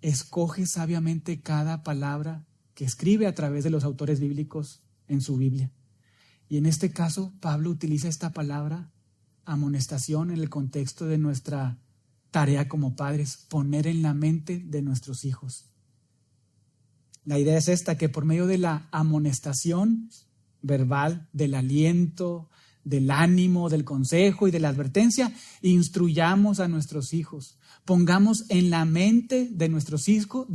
escoge sabiamente cada palabra que escribe a través de los autores bíblicos en su Biblia. Y en este caso, Pablo utiliza esta palabra, amonestación, en el contexto de nuestra tarea como padres, poner en la mente de nuestros hijos. La idea es esta, que por medio de la amonestación verbal, del aliento, del ánimo, del consejo y de la advertencia, instruyamos a nuestros hijos. Pongamos en la mente de nuestros hijos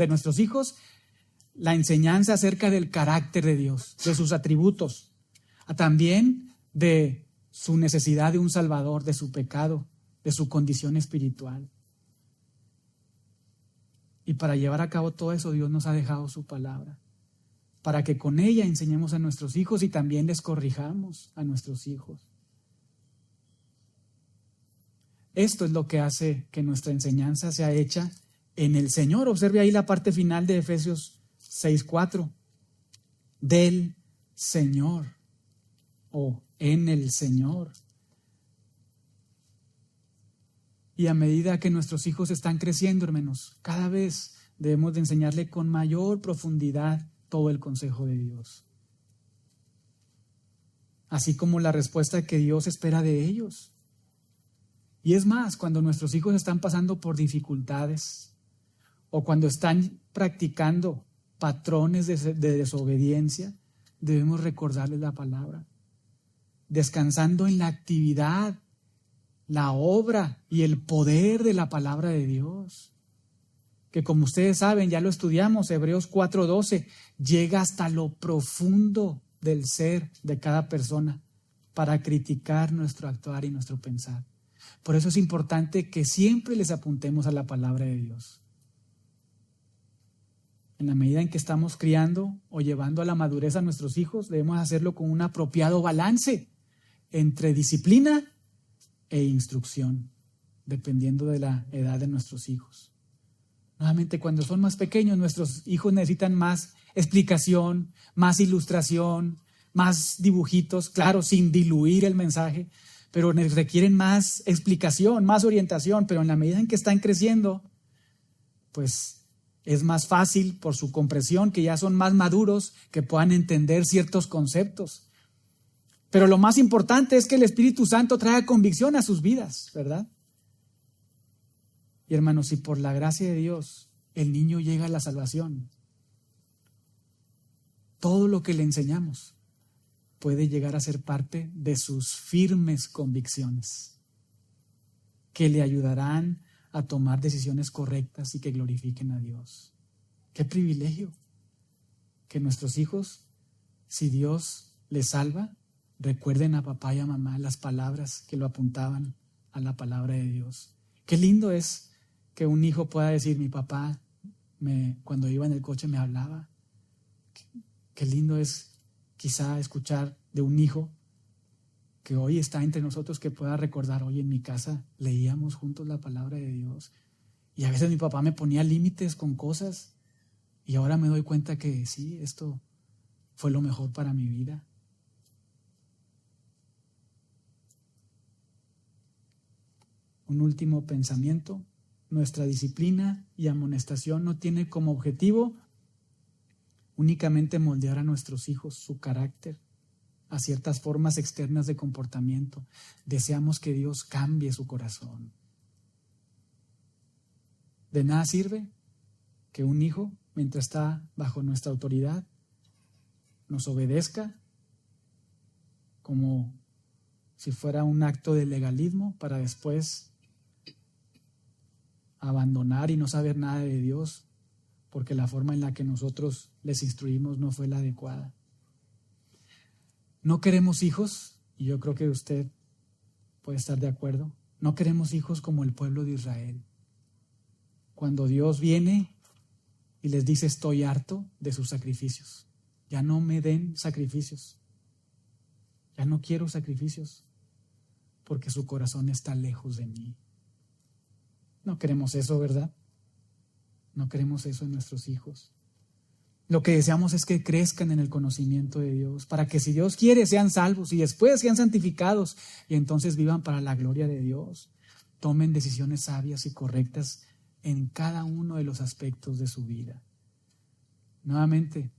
la enseñanza acerca del carácter de Dios, de sus atributos, también de su necesidad de un Salvador, de su pecado, de su condición espiritual. Y para llevar a cabo todo eso, Dios nos ha dejado su palabra, para que con ella enseñemos a nuestros hijos y también les corrijamos a nuestros hijos. Esto es lo que hace que nuestra enseñanza sea hecha en el Señor. Observe ahí la parte final de Efesios 6:4. Del Señor o en el Señor. Y a medida que nuestros hijos están creciendo, hermanos, cada vez debemos de enseñarle con mayor profundidad todo el consejo de Dios. Así como la respuesta que Dios espera de ellos. Y es más, cuando nuestros hijos están pasando por dificultades o cuando están practicando patrones de desobediencia, debemos recordarles la palabra, descansando en la actividad, la obra y el poder de la palabra de Dios, que como ustedes saben, ya lo estudiamos, Hebreos 4:12, llega hasta lo profundo del ser de cada persona para criticar nuestro actuar y nuestro pensar. Por eso es importante que siempre les apuntemos a la palabra de Dios. En la medida en que estamos criando o llevando a la madurez a nuestros hijos, debemos hacerlo con un apropiado balance entre disciplina e instrucción, dependiendo de la edad de nuestros hijos. Nuevamente, cuando son más pequeños, nuestros hijos necesitan más explicación, más ilustración, más dibujitos, claro, sin diluir el mensaje, pero requieren más explicación, más orientación, pero en la medida en que están creciendo, pues es más fácil por su comprensión, que ya son más maduros, que puedan entender ciertos conceptos. Pero lo más importante es que el Espíritu Santo traiga convicción a sus vidas, ¿verdad? Y hermanos, si por la gracia de Dios el niño llega a la salvación, todo lo que le enseñamos puede llegar a ser parte de sus firmes convicciones, que le ayudarán a tomar decisiones correctas y que glorifiquen a Dios. ¡Qué privilegio! Que nuestros hijos, si Dios les salva, recuerden a papá y a mamá las palabras que lo apuntaban a la palabra de Dios. Qué lindo es que un hijo pueda decir, mi papá cuando iba en el coche me hablaba. Qué lindo es quizá escuchar de un hijo que hoy está entre nosotros, que pueda recordar, hoy en mi casa leíamos juntos la palabra de Dios. Y a veces mi papá me ponía límites con cosas y ahora me doy cuenta que sí, esto fue lo mejor para mi vida. Un último pensamiento: nuestra disciplina y amonestación no tiene como objetivo únicamente moldear a nuestros hijos, su carácter, a ciertas formas externas de comportamiento. Deseamos que Dios cambie su corazón. De nada sirve que un hijo, mientras está bajo nuestra autoridad, nos obedezca como si fuera un acto de legalismo para después abandonar y no saber nada de Dios, porque la forma en la que nosotros les instruimos no fue la adecuada. No queremos hijos, y yo creo que usted puede estar de acuerdo, no queremos hijos como el pueblo de Israel. Cuando Dios viene y les dice: estoy harto de sus sacrificios, ya no me den sacrificios, ya no quiero sacrificios, porque su corazón está lejos de mí. No queremos eso, ¿verdad? No queremos eso en nuestros hijos. Lo que deseamos es que crezcan en el conocimiento de Dios, para que, si Dios quiere, sean salvos y después sean santificados y entonces vivan para la gloria de Dios. Tomen decisiones sabias y correctas en cada uno de los aspectos de su vida. Nuevamente,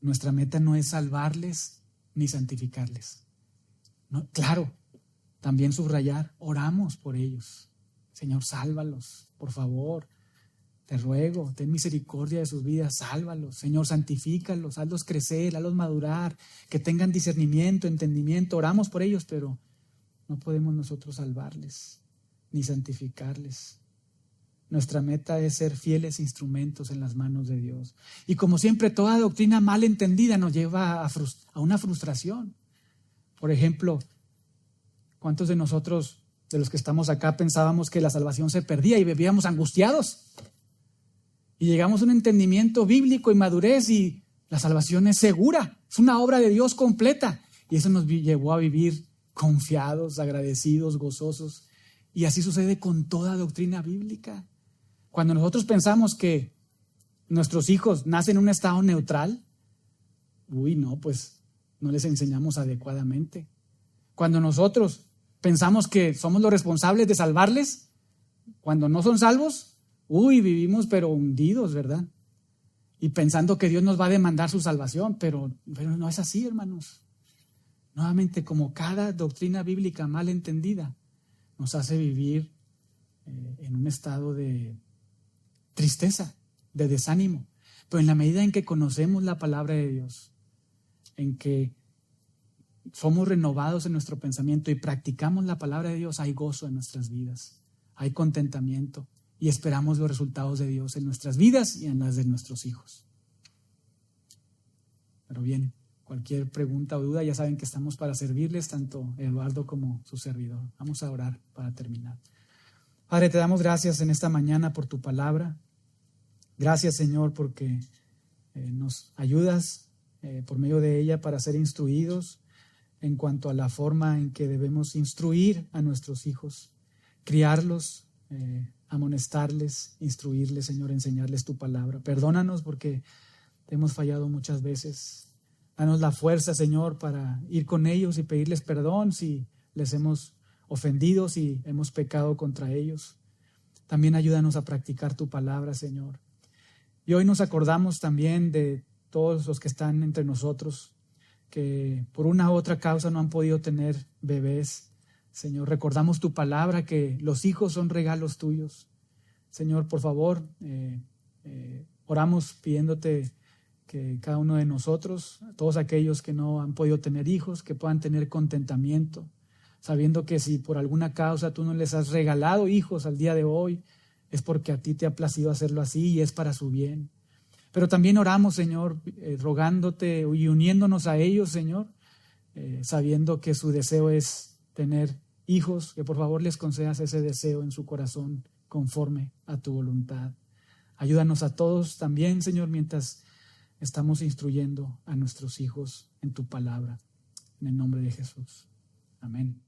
nuestra meta no es salvarles ni santificarles. No, claro, también subrayar, oramos por ellos. Señor, sálvalos, por favor. Te ruego, ten misericordia de sus vidas, sálvalos. Señor, santifícalos, hazlos crecer, hazlos madurar, que tengan discernimiento, entendimiento. Oramos por ellos, pero no podemos nosotros salvarles ni santificarles. Nuestra meta es ser fieles instrumentos en las manos de Dios. Y como siempre, toda doctrina mal entendida nos lleva a una frustración. Por ejemplo, ¿cuántos de nosotros, de los que estamos acá, pensábamos que la salvación se perdía y vivíamos angustiados? Y llegamos a un entendimiento bíblico y madurez y la salvación es segura, es una obra de Dios completa. Y eso nos llevó a vivir confiados, agradecidos, gozosos. Y así sucede con toda doctrina bíblica. Cuando nosotros pensamos que nuestros hijos nacen en un estado neutral, pues no les enseñamos adecuadamente. Cuando nosotros pensamos que somos los responsables de salvarles, cuando no son salvos, vivimos pero hundidos, ¿verdad? Y pensando que Dios nos va a demandar su salvación, pero no es así, hermanos. Nuevamente, como cada doctrina bíblica mal entendida nos hace vivir en un estado de tristeza, de desánimo. Pero en la medida en que conocemos la palabra de Dios, en que somos renovados en nuestro pensamiento y practicamos la palabra de Dios, hay gozo en nuestras vidas, hay contentamiento y esperamos los resultados de Dios en nuestras vidas y en las de nuestros hijos. Pero bien, cualquier pregunta o duda, ya saben que estamos para servirles, tanto Eduardo como su servidor. Vamos a orar para terminar. Padre, te damos gracias en esta mañana por tu palabra. Gracias, Señor, porque nos ayudas por medio de ella para ser instruidos en cuanto a la forma en que debemos instruir a nuestros hijos, criarlos, amonestarles, instruirles, Señor, enseñarles tu palabra. Perdónanos porque te hemos fallado muchas veces. Danos la fuerza, Señor, para ir con ellos y pedirles perdón si les hemos ofendido, si hemos pecado contra ellos. También ayúdanos a practicar tu palabra, Señor. Y hoy nos acordamos también de todos los que están entre nosotros, que por una u otra causa no han podido tener bebés. Señor, recordamos tu palabra, que los hijos son regalos tuyos. Señor, por favor, oramos pidiéndote que cada uno de nosotros, todos aquellos que no han podido tener hijos, que puedan tener contentamiento, sabiendo que si por alguna causa tú no les has regalado hijos al día de hoy, es porque a ti te ha placido hacerlo así y es para su bien. Pero también oramos, Señor, rogándote y uniéndonos a ellos, Señor, sabiendo que su deseo es tener hijos, que por favor les concedas ese deseo en su corazón conforme a tu voluntad. Ayúdanos a todos también, Señor, mientras estamos instruyendo a nuestros hijos en tu palabra. En el nombre de Jesús. Amén.